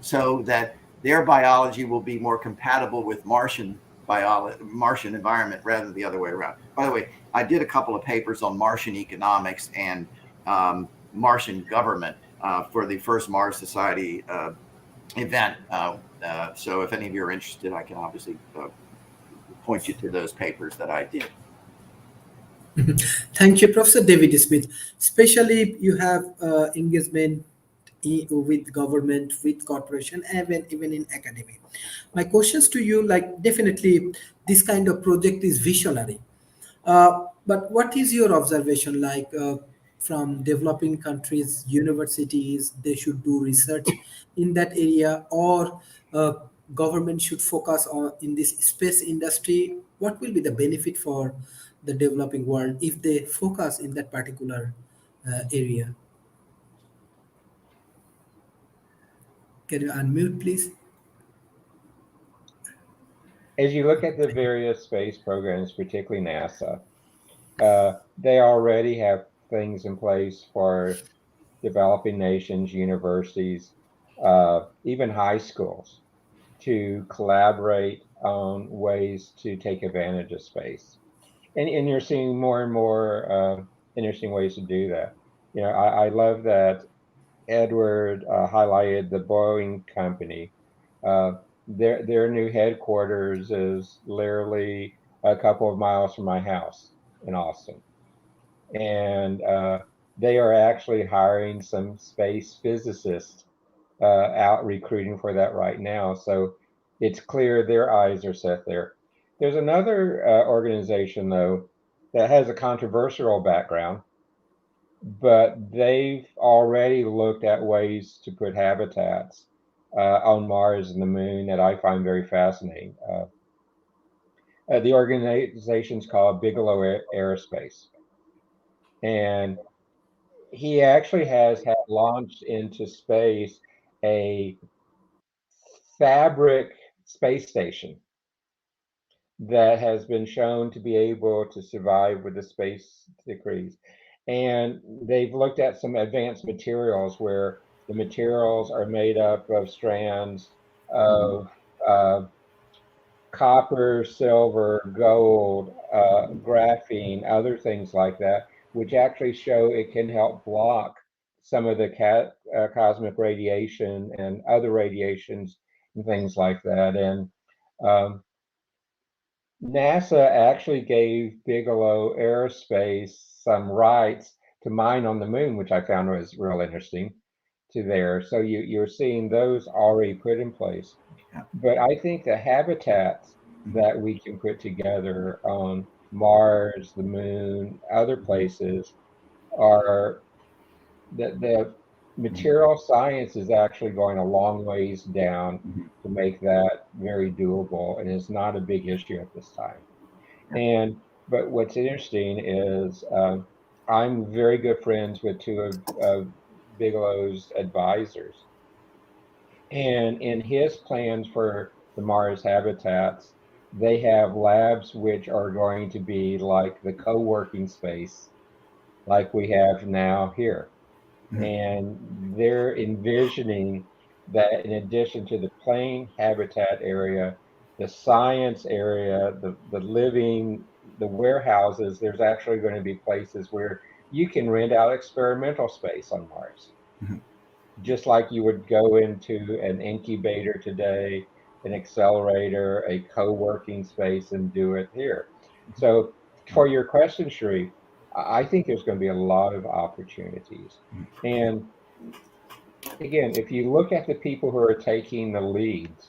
so that their biology will be more compatible with Martian environment rather than the other way around. By the way, I did a couple of papers on Martian economics and Martian government for the first Mars Society event. So if any of you are interested, I can obviously point you to those papers that I did. Thank you, Professor David Smith. Especially you have engagement with government, with corporation, and even in academia. My questions to you, definitely this kind of project is visionary. But what is your observation from developing countries, universities, they should do research in that area, or government should focus on in this space industry? What will be the benefit for the developing world if they focus in that particular area? Can you unmute, please? As you look at the various space programs, particularly NASA, they already have things in place for developing nations, universities, even high schools to collaborate on ways to take advantage of space. And you're seeing more and more interesting ways to do that. I love that Edward highlighted the Boeing company. Uh, their new headquarters is literally a couple of miles from my house in Austin, and they are actually hiring some space physicists out recruiting for that right now. So it's clear their eyes are set there. There's another organization though that has a controversial background, but they've already looked at ways to put habitats on Mars and the Moon that I find very fascinating. The organization's called Bigelow Aerospace, and he actually has had launched into space a fabric space station that has been shown to be able to survive with the space degrees. And they've looked at some advanced materials where the materials are made up of strands of copper, silver, gold, graphene, other things like that, which actually show it can help block some of the cosmic radiation and other radiations and things like that. And NASA actually gave Bigelow Aerospace some rights to mine on the moon, which I found was real interesting to there. So you're seeing those already put in place. Yeah. But I think the habitats that we can put together on Mars, the moon, other places are the material science is actually going a long ways down to make that very doable, and it's not a big issue at this time. But what's interesting is I'm very good friends with two of Bigelow's advisors, and in his plans for the Mars habitats, they have labs which are going to be like the co-working space, like we have now here. And they're envisioning that in addition to the plain habitat area, the science area, the living, the warehouses, there's actually going to be places where you can rent out experimental space on Mars. Just like you would go into an incubator today, an accelerator, a co-working space, and do it here. So for your question, Sharif, I think there's going to be a lot of opportunities. And again, if you look at the people who are taking the leads,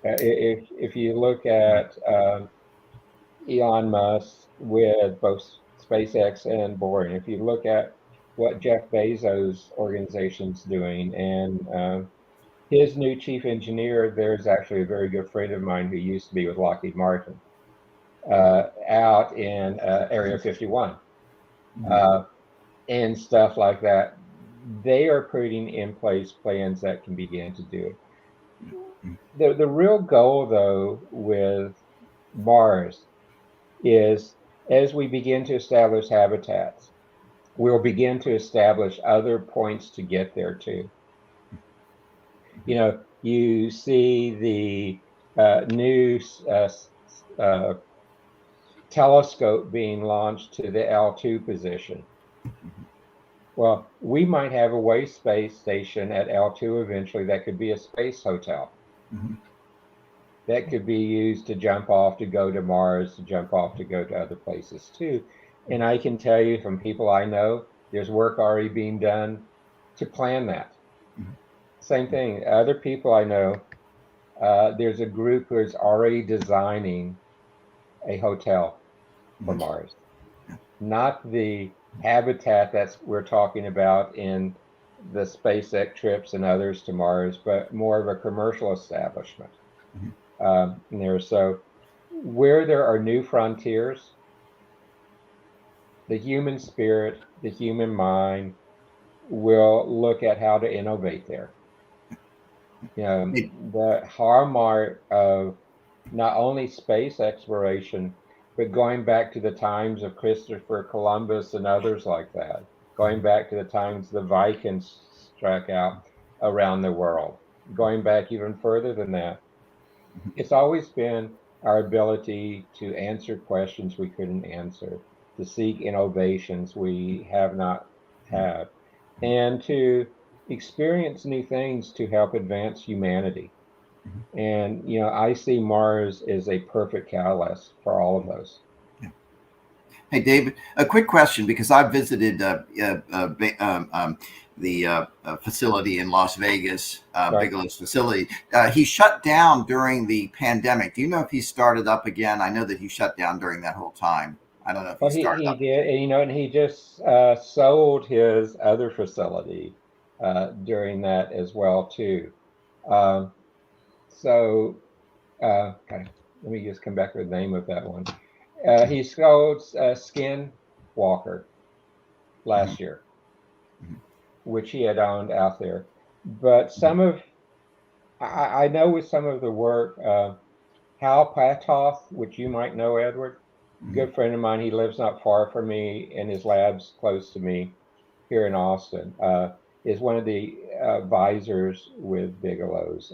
if you look at Elon Musk with both SpaceX and Boring, if you look at what Jeff Bezos' organization's doing, and his new chief engineer, there's actually a very good friend of mine who used to be with Lockheed Martin out in Area 51 and stuff like that. They are putting in place plans that can begin to do it. The real goal, though, with Mars is as we begin to establish habitats, we'll begin to establish other points to get there too. You see the new telescope being launched to the L2 position. Well, we might have a way space station at L2 eventually that could be a space hotel. That could be used to jump off to go to Mars, to jump off to go to other places too. And I can tell you from people I know, there's work already being done to plan that. Same thing, other people I know, there's a group who is already designing a hotel for Mars. Not the habitat that we're talking about in the SpaceX trips and others to Mars, but more of a commercial establishment. in there. So where there are new frontiers, the human spirit, the human mind will look at how to innovate there. The hallmark of not only space exploration, but going back to the times of Christopher Columbus and others like that, going back to the times the Vikings struck out around the world, going back even further than that. It's always been our ability to answer questions we couldn't answer, to seek innovations we have not had, and to experience new things to help advance humanity. And, I see Mars as a perfect catalyst for all of those. Hey, David, a quick question, because I visited the facility in Las Vegas, Bigelow's facility. He shut down during the pandemic. Do you know if he started up again? I know that he shut down during that whole time. I don't know if he started up. He did, and he just sold his other facility during that as well, too. Okay, let me just come back to the name of that one. He sold Skinwalker last year, which he had owned out there. But I know with some of the work, Hal Patoff, which you might know, Edward, good friend of mine, he lives not far from me, and his lab's close to me here in Austin, is one of the advisors with Bigelow's.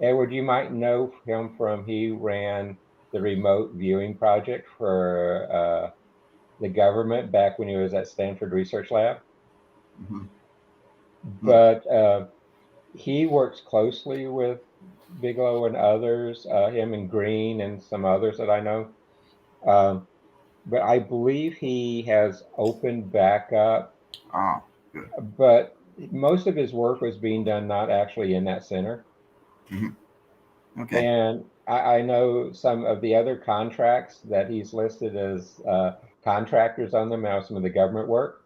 Edward, you might know him he ran the remote viewing project for the government back when he was at Stanford Research Lab. But he works closely with Bigelow and others, him and Green and some others that I know. But I believe he has opened back up. Oh, good. But most of his work was being done not actually in that center. Okay. And I know some of the other contracts that he's listed as contractors on them, now some of the government work.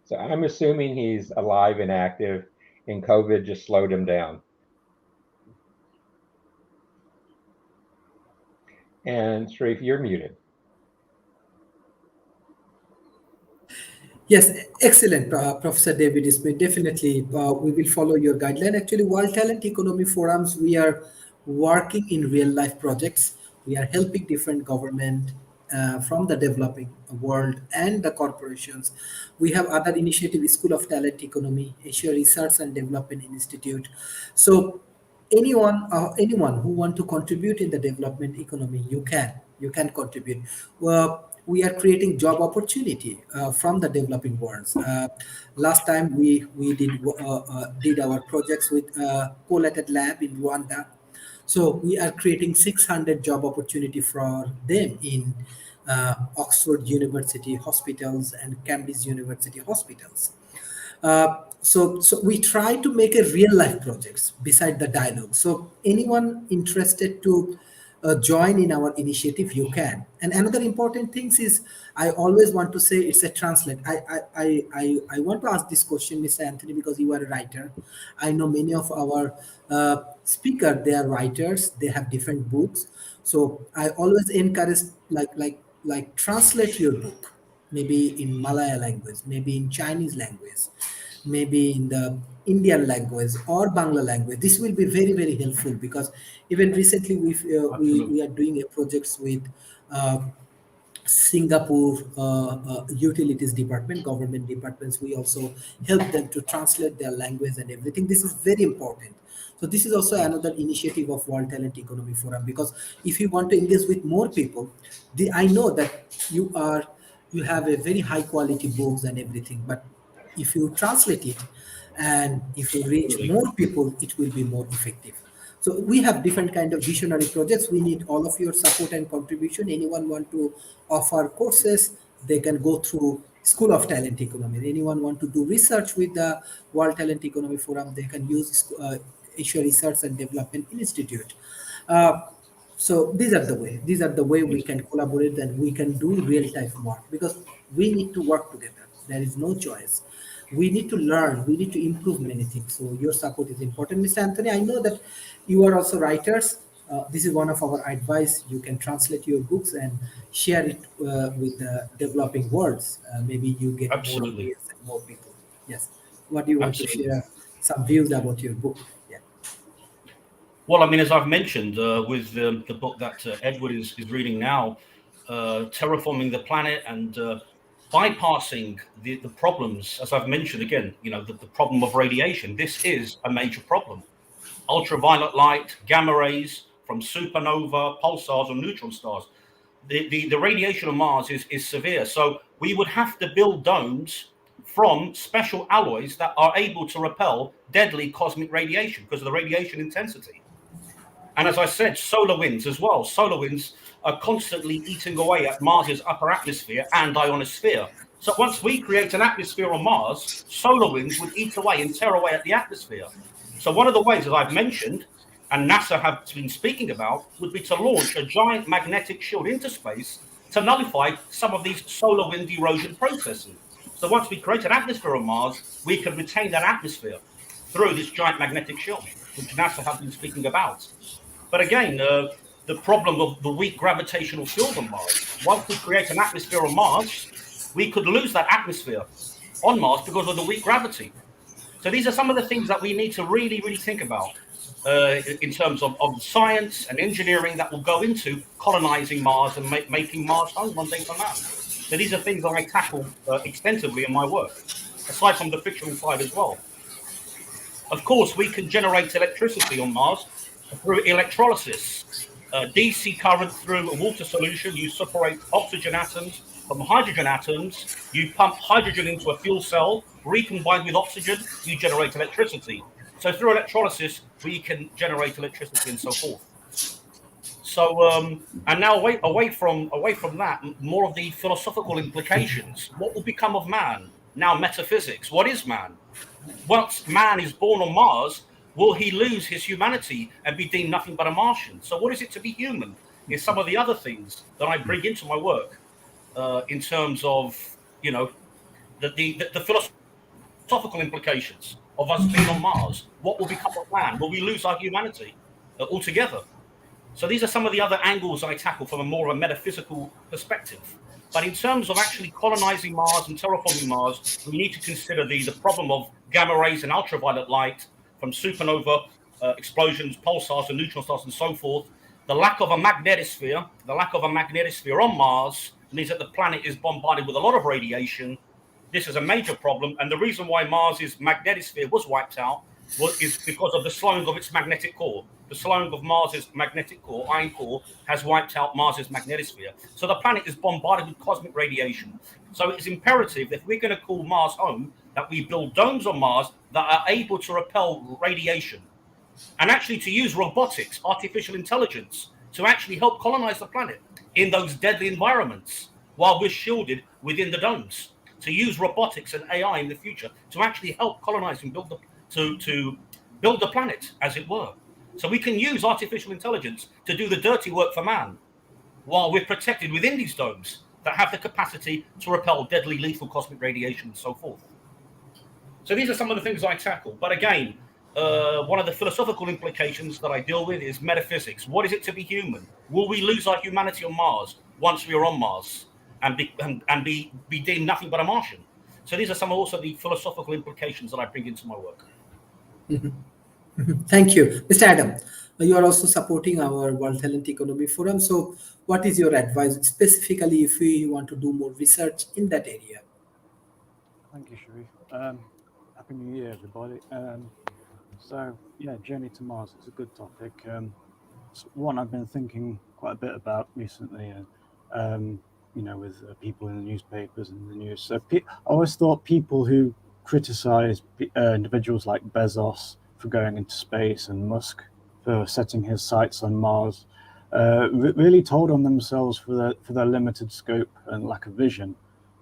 So I'm assuming he's alive and active, and COVID just slowed him down. And Sharif, you're muted. Yes, excellent, Professor David Smith. Definitely, we will follow your guideline. Actually, World Talent Economy Forums, we are working in real life projects. We are helping different government from the developing world and the corporations. We have other initiative, School of Talent Economy, Asia Research and Development Institute. So anyone who want to contribute in the development economy, you can contribute. We are creating job opportunity from the developing worlds. Last time we did our projects with collated lab in Rwanda. So we are creating 600 job opportunity for them in Oxford University hospitals and Cambridge University hospitals. So we try to make a real life projects beside the dialogue. So anyone interested to join in our initiative, you can. And another important thing is, I always want to say it's a translate. I want to ask this question, Mr. Anthony, because you are a writer. I know many of our speaker, they are writers. They have different books. So I always encourage like translate your book, maybe in Malaya language, maybe in Chinese language, maybe in the Indian language or Bangla language. This will be very, very helpful, because even recently we are doing a projects with Singapore utilities department, government departments. We also help them to translate their language and everything. This is very important. So this is also another initiative of World Talent Economy Forum, because if you want to engage with more people, I know that you have a very high quality books and everything, but if you translate it and if you reach more people, it will be more effective. So we have different kind of visionary projects. We need all of your support and contribution. Anyone want to offer courses, they can go through School of Talent Economy. Anyone want to do research with the World Talent Economy Forum, they can use Asia Research and Development Institute. So these are the way we can collaborate, and we can do real time work, because we need to work together. There is no choice. we need to learn, we need to improve many things. So your support is important, Mr. Anthony. I know that you are also writers. This is one of our advice. You can translate your books and share it with the developing worlds. Maybe you get more Absolutely. audience and more people. Yes. What do you want Absolutely. to share? Some views about your book? Yeah. Well, I mean, as I've mentioned with the book that Edward is reading now, Terraforming the Planet and bypassing the problems, as I've mentioned again, the problem of radiation. This is a major problem. Ultraviolet light, gamma rays from supernova, pulsars, or neutron stars. The radiation on Mars is severe. So we would have to build domes from special alloys that are able to repel deadly cosmic radiation because of the radiation intensity. And as I said, solar winds as well. Solar winds are constantly eating away at Mars's upper atmosphere and ionosphere. So once we create an atmosphere on Mars, solar winds would eat away and tear away at the atmosphere. So one of the ways that I've mentioned, and NASA have been speaking about, would be to launch a giant magnetic shield into space to nullify some of these solar wind erosion processes. So once we create an atmosphere on Mars, we can retain that atmosphere through this giant magnetic shield, which NASA have been speaking about. But again, the problem of the weak gravitational field on Mars. Once we create an atmosphere on Mars, we could lose that atmosphere on Mars because of the weak gravity. So these are some of the things that we need to really, really think about in terms of science and engineering that will go into colonizing Mars and making Mars home one day for man. So these are things that I tackle extensively in my work, aside from the fictional side as well. Of course, we can generate electricity on Mars through electrolysis. DC current through a water solution, you separate oxygen atoms from hydrogen atoms, you pump hydrogen into a fuel cell, recombine with oxygen, you generate electricity. So through electrolysis, we can generate electricity and so forth. So, and now away from that, more of the philosophical implications. What will become of man? Now metaphysics. What is man? Once man is born on Mars, will he lose his humanity and be deemed nothing but a Martian? So what is it to be human? Is some of the other things that I bring into my work in terms of, the philosophical implications of us being on Mars. What will become of man? Will we lose our humanity altogether? So these are some of the other angles I tackle from a more of a metaphysical perspective. But in terms of actually colonizing Mars and terraforming Mars, we need to consider the problem of gamma rays and ultraviolet light from supernova explosions, pulsars and neutron stars and so forth. The lack of a magnetosphere on Mars means that the planet is bombarded with a lot of radiation. This is a major problem. And the reason why Mars's magnetosphere was wiped out is because of the slowing of its magnetic core. The slowing of Mars's magnetic core, iron core, has wiped out Mars's magnetosphere. So the planet is bombarded with cosmic radiation. So it's imperative that if we're going to call Mars home, that we build domes on Mars that are able to repel radiation. And actually to use robotics, artificial intelligence, to actually help colonize the planet in those deadly environments while we're shielded within the domes. To use robotics and AI in the future to actually help colonize and build the planet, as it were. So we can use artificial intelligence to do the dirty work for man while we're protected within these domes that have the capacity to repel deadly lethal cosmic radiation and so forth. So these are some of the things I tackle. But again, one of the philosophical implications that I deal with is metaphysics. What is it to be human? Will we lose our humanity on Mars once we are on Mars and be deemed nothing but a Martian? So these are some also the philosophical implications that I bring into my work. Thank you. Mr. Adam, you are also supporting our World Talent Economy Forum. So what is your advice specifically if we want to do more research in that area? Thank you, Sharif. Happy New Year, everybody. So, yeah, Journey to Mars is a good topic. It's one I've been thinking quite a bit about recently, with people in the newspapers and the news. So I always thought people who criticize individuals like Bezos for going into space and Musk for setting his sights on Mars really told on themselves for their limited scope and lack of vision.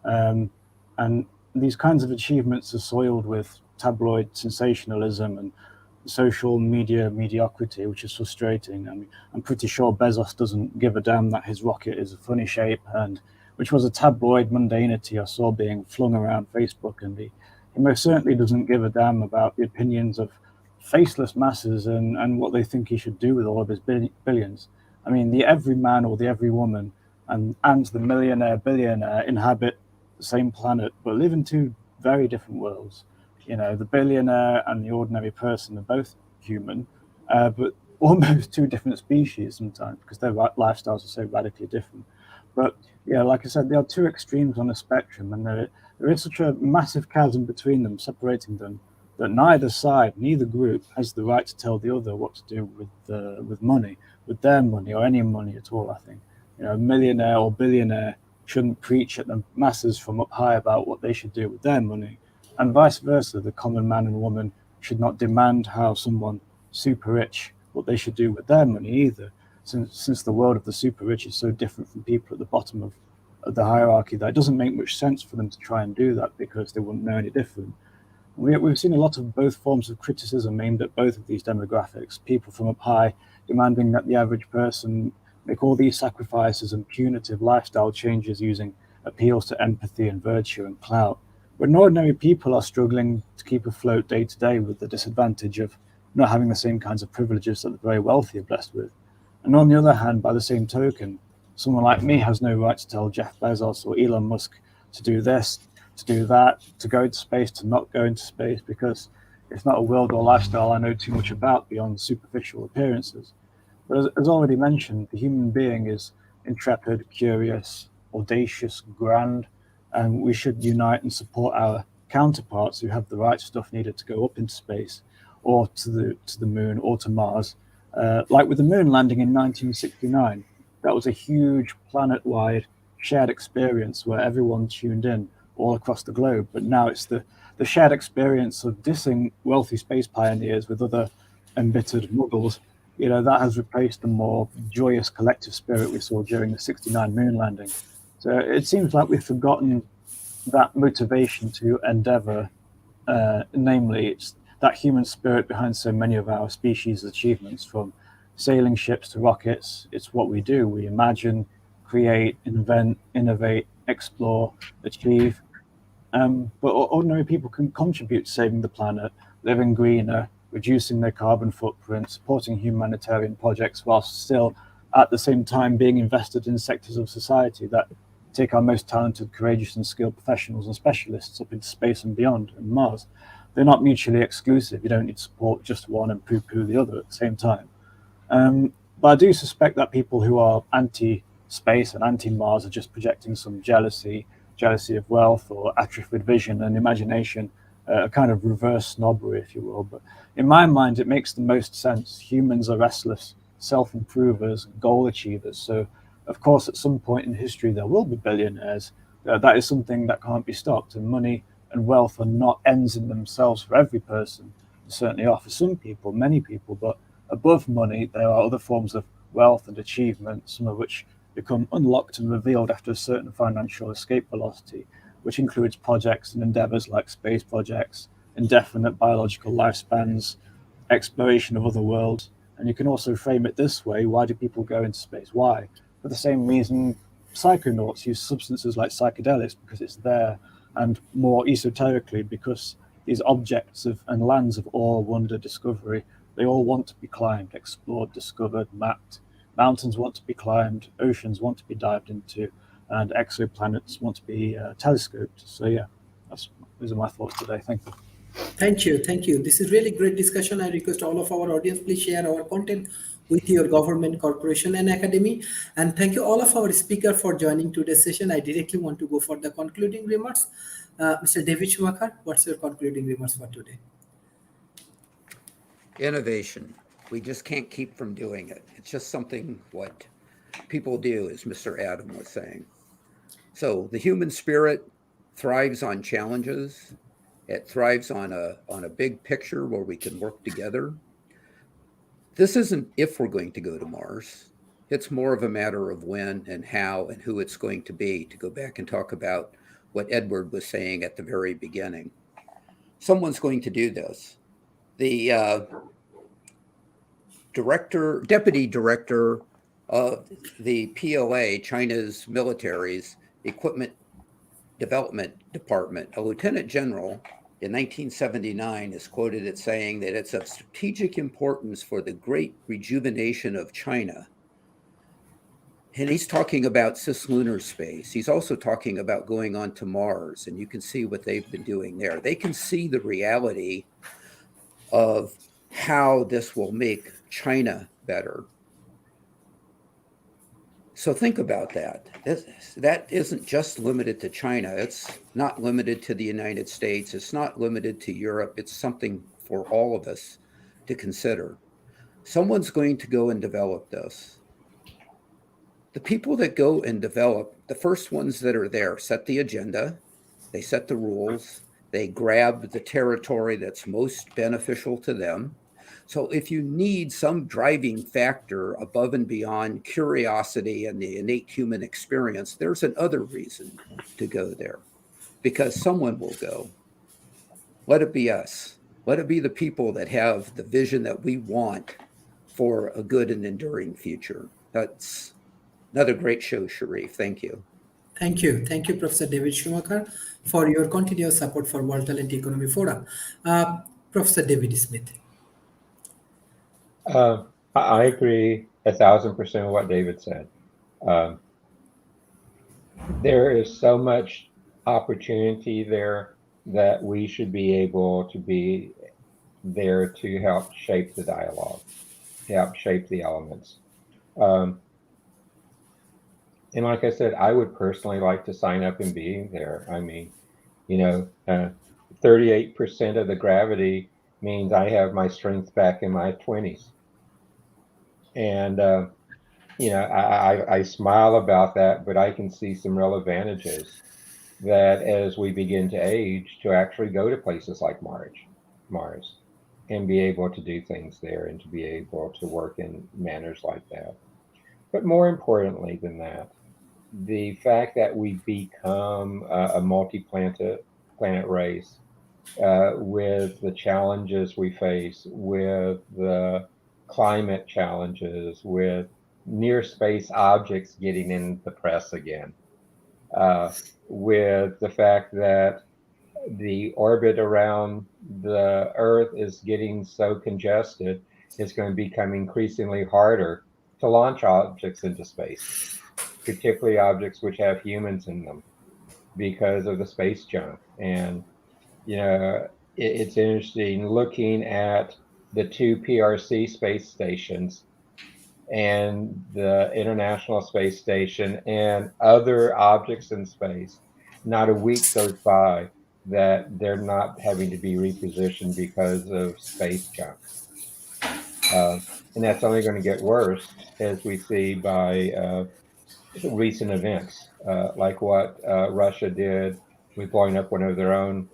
And these kinds of achievements are soiled with tabloid sensationalism and social media mediocrity, which is frustrating. I mean, I'm pretty sure Bezos doesn't give a damn that his rocket is a funny shape, and which was a tabloid mundanity I saw being flung around Facebook and the He most certainly doesn't give a damn about the opinions of faceless masses and what they think he should do with all of his billions. I mean, the everyman or the everywoman and the millionaire billionaire inhabit the same planet, but live in two very different worlds. You know, the billionaire and the ordinary person are both human, but almost two different species sometimes because their lifestyles are so radically different. But yeah, like I said, there are two extremes on the spectrum, and there is such a massive chasm between them, separating them, that neither side, neither group has the right to tell the other what to do with money, with their money or any money at all. I think, you know, a millionaire or billionaire shouldn't preach at the masses from up high about what they should do with their money, and vice versa. The common man and woman should not demand how someone super rich what they should do with their money either, since the world of the super rich is so different from people at the bottom of the hierarchy that it doesn't make much sense for them to try and do that because they wouldn't know any different. We've seen a lot of both forms of criticism aimed at both of these demographics. People from up high demanding that the average person make all these sacrifices and punitive lifestyle changes using appeals to empathy and virtue and clout, when ordinary people are struggling to keep afloat day to day with the disadvantage of not having the same kinds of privileges that the very wealthy are blessed with. And on the other hand, by the same token, someone like me has no right to tell Jeff Bezos or Elon Musk to do this, to do that, to go into space, to not go into space, because it's not a world or lifestyle I know too much about beyond superficial appearances. But as already mentioned, the human being is intrepid, curious, audacious, grand, and we should unite and support our counterparts who have the right stuff needed to go up into space or to the moon or to Mars. Like with the moon landing in 1969, that was a huge planet-wide shared experience where everyone tuned in all across the globe. But now it's the shared experience of dissing wealthy space pioneers with other embittered muggles. You know, that has replaced the more joyous collective spirit we saw during the 69 moon landing. So it seems like we've forgotten that motivation to endeavor, namely it's that human spirit behind so many of our species' achievements, from sailing ships to rockets. It's what we do. We imagine, create, invent, innovate, explore, achieve. But ordinary people can contribute to saving the planet, living greener, reducing their carbon footprint, supporting humanitarian projects, whilst still at the same time being invested in sectors of society that take our most talented, courageous and skilled professionals and specialists up into space and beyond, and Mars. They're not mutually exclusive. You don't need to support just one and poo-poo the other at the same time. But I do suspect that people who are anti-space and anti-Mars are just projecting some jealousy of wealth or atrophied vision and imagination, a kind of reverse snobbery, if you will. But in my mind, it makes the most sense. Humans are restless self-improvers, goal achievers. So, of course, at some point in history, there will be billionaires. That is something that can't be stopped. And money and wealth are not ends in themselves for every person. They certainly are for some people, many people. But above money, there are other forms of wealth and achievement, some of which become unlocked and revealed after a certain financial escape velocity, which includes projects and endeavors like space projects, indefinite biological lifespans, exploration of other worlds. And you can also frame it this way: why do people go into space? Why? For the same reason psychonauts use substances like psychedelics, because it's there, and more esoterically, because these objects and lands of awe, wonder, discovery, they all want to be climbed, explored, discovered, mapped. Mountains want to be climbed, oceans want to be dived into, and exoplanets want to be telescoped. So yeah, those are my thoughts today. Thank you. Thank you. This is really great discussion. I request all of our audience, please share our content with your government, corporation, and academy. And thank you all of our speaker for joining today's session. I directly want to go for the concluding remarks. Mr. David Schumacher, what's your concluding remarks for today? Innovation. We just can't keep from doing it. It's just something what people do, as Mr. Adam was saying. So the human spirit thrives on challenges. It thrives on a big picture where we can work together. This isn't if we're going to go to Mars. It's more of a matter of when and how and who it's going to be, to go back and talk about what Edward was saying at the very beginning. Someone's going to do this. The deputy director of the PLA, China's military's equipment development department, a lieutenant general, in 1979 is quoted as saying that it's of strategic importance for the great rejuvenation of China. And he's talking about cislunar space. He's also talking about going on to Mars, and you can see what they've been doing there. They can see the reality of how this will make China better. So think about that. That isn't just limited to China. It's not limited to the United States. It's not limited to Europe. It's something for all of us to consider. Someone's going to go and develop this. The people that go and develop, the first ones that are there, set the agenda, they set the rules, they grab the territory that's most beneficial to them. So if you need some driving factor above and beyond curiosity and the innate human experience, there's another reason to go there, because someone will go. Let it be us. Let it be the people that have the vision that we want for a good and enduring future. That's another great show, Sharif. Thank you. Thank you. Thank you, Professor David Schumacher, for your continuous support for World Talent Economy Forum. Professor David Smith. I agree 1,000% with what David said. There is so much opportunity there that we should be able to be there to help shape the dialogue, to help shape the elements. And like I said, I would personally like to sign up and be there. I mean, 38% of the gravity means I have my strength back in my 20s. And, I smile about that, but I can see some real advantages that as we begin to age, to actually go to places like Mars, and be able to do things there and to be able to work in manners like that. But more importantly than that, the fact that we become a multi-planet race with the challenges we face, with the climate challenges, with near space objects getting in the press again, with the fact that the orbit around the Earth is getting so congested, it's going to become increasingly harder to launch objects into space, particularly objects which have humans in them, because of the space junk. And, it's interesting looking at the 2 PRC space stations and the International Space Station and other objects in space. Not a week goes by that they're not having to be repositioned because of space junk. And that's only going to get worse, as we see by recent events, like what Russia did with blowing up one of their own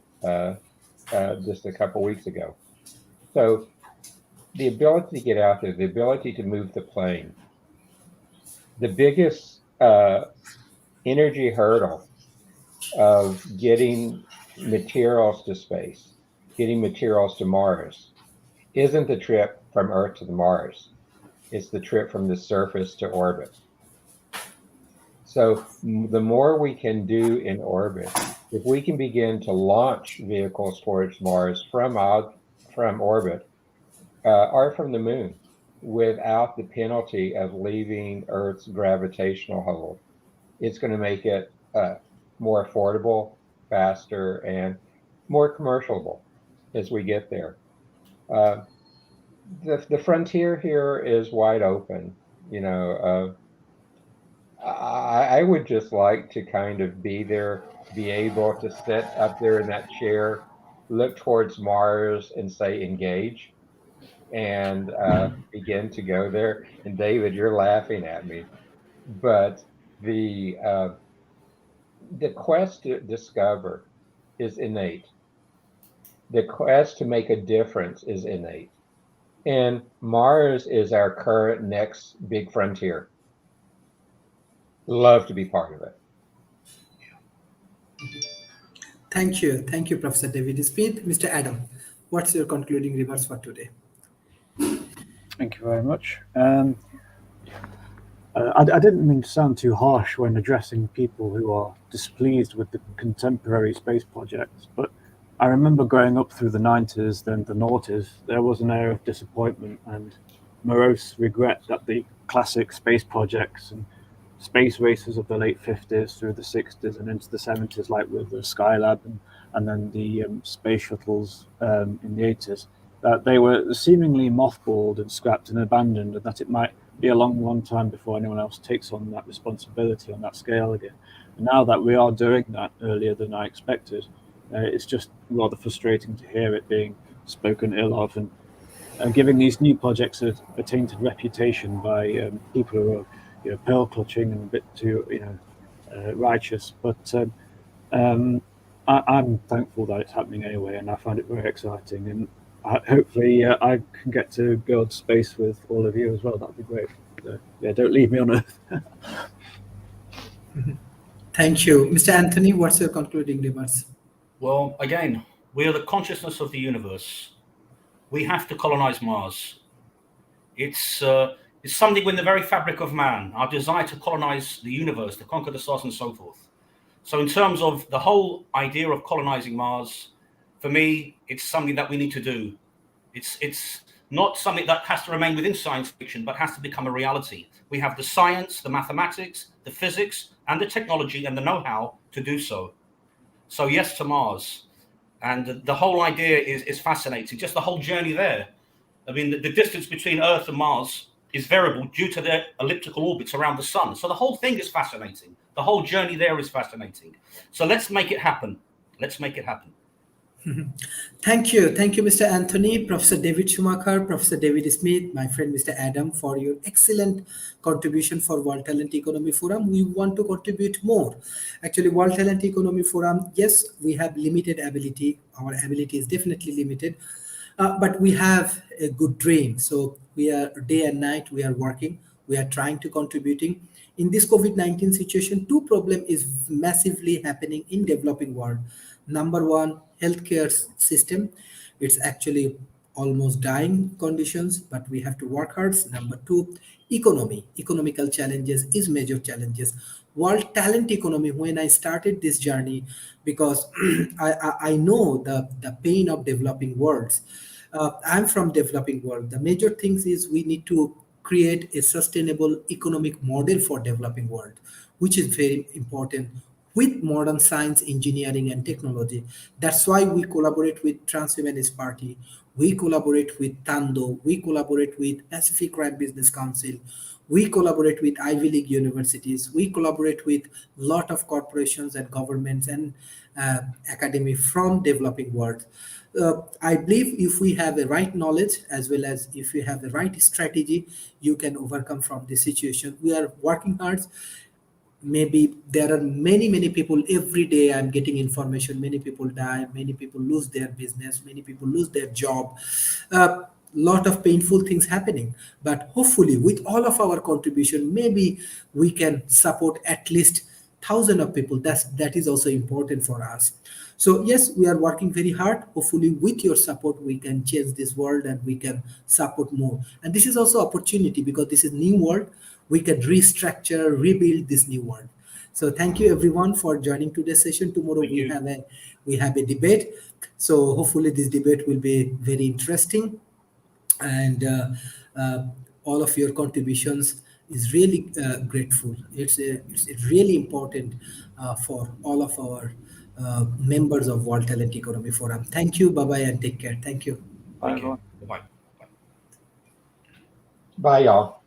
just a couple weeks ago. So the ability to get out there, the ability to move the plane, the biggest energy hurdle of getting materials to space, getting materials to Mars, isn't the trip from Earth to the Mars. It's the trip from the surface to orbit. So the more we can do in orbit, if we can begin to launch vehicles towards Mars from orbit or from the moon without the penalty of leaving Earth's gravitational hold, it's going to make it more affordable, faster, and more commercial as we get there. The frontier here is wide open. I would just like to kind of be there, be able to sit up there in that chair, look towards Mars and say engage, and begin to go there. And David, you're laughing at me, but the quest to discover is innate. The quest to make a difference is innate. And Mars is our current next big frontier. Love to be part of it. Thank you. Thank you, Professor David Smith. Mr. Adam, what's your concluding remarks for today? Thank you very much. I didn't mean to sound too harsh when addressing people who are displeased with the contemporary space projects, but I remember growing up through the 90s, then the noughties, there was an air of disappointment and morose regret that the classic space projects and space races of the late 50s through the 60s and into the 70s, like with the Skylab and then the space shuttles in the 80s, that they were seemingly mothballed and scrapped and abandoned, and that it might be a long, long time before anyone else takes on that responsibility on that scale again. And now that we are doing that earlier than I expected, it's just rather frustrating to hear it being spoken ill of and giving these new projects a tainted reputation by people who are pearl clutching and a bit too righteous. But I'm thankful that it's happening anyway, and I find it very exciting. And hopefully I can get to go to space with all of you as well. That'd be great. So, yeah, don't leave me on Earth. Thank you. Mr. Anthony, what's your concluding remarks? Well, again, we are the consciousness of the universe. We have to colonize Mars. It's something in the very fabric of man, our desire to colonize the universe, to conquer the stars and so forth. So in terms of the whole idea of colonizing Mars, for me, it's something that we need to do. It's not something that has to remain within science fiction, but has to become a reality. We have the science, the mathematics, the physics, and the technology and the know-how to do so. So yes to Mars. And the whole idea is fascinating. Just the whole journey there. I mean, the distance between Earth and Mars is variable due to their elliptical orbits around the sun. So the whole thing is fascinating. The whole journey there is fascinating. So let's make it happen. Let's make it happen. Thank you, Mr. Anthony, Professor David Schumacher, Professor David Smith, my friend Mr. Adam, for your excellent contribution for World Talent Economy Forum. We want to contribute more. Actually, World Talent Economy Forum, yes, we have limited ability. Our ability is definitely limited, but we have a good dream. So we are day and night, we are working, we are trying to contributing. In this COVID-19 situation, two problems is massively happening in developing world. Number one, healthcare system. It's actually almost dying conditions, but we have to work hard. Number two, economical challenges is major challenges. World talent economy, when I started this journey, because I know the pain of developing worlds. I'm from developing world. The major things is we need to create a sustainable economic model for developing world, which is very important with modern science, engineering, and technology. That's why we collaborate with Transhumanist Party, we collaborate with Tando, we collaborate with Pacific Crime Business Council, we collaborate with Ivy League universities, we collaborate with lot of corporations and governments and academy from developing world. I believe if we have the right knowledge as well as if we have the right strategy, you can overcome from this situation. We are working hard. Maybe there are many people every day. I'm getting information, many people die, many people lose their business, many people lose their job, lot of painful things happening. But hopefully with all of our contribution, maybe we can support at least thousands of people. That is also important for us. So yes, we are working very hard. Hopefully with your support we can change this world and we can support more. And this is also opportunity because this is new world. We can restructure, rebuild this new world. So thank you everyone for joining today's session. Tomorrow we have a debate. So hopefully this debate will be very interesting, and all of your contributions is really grateful. It's really important for all of our members of World Talent Economy Forum. Thank you. Bye bye and take care. Thank you. Thank you. Bye. Bye, y'all.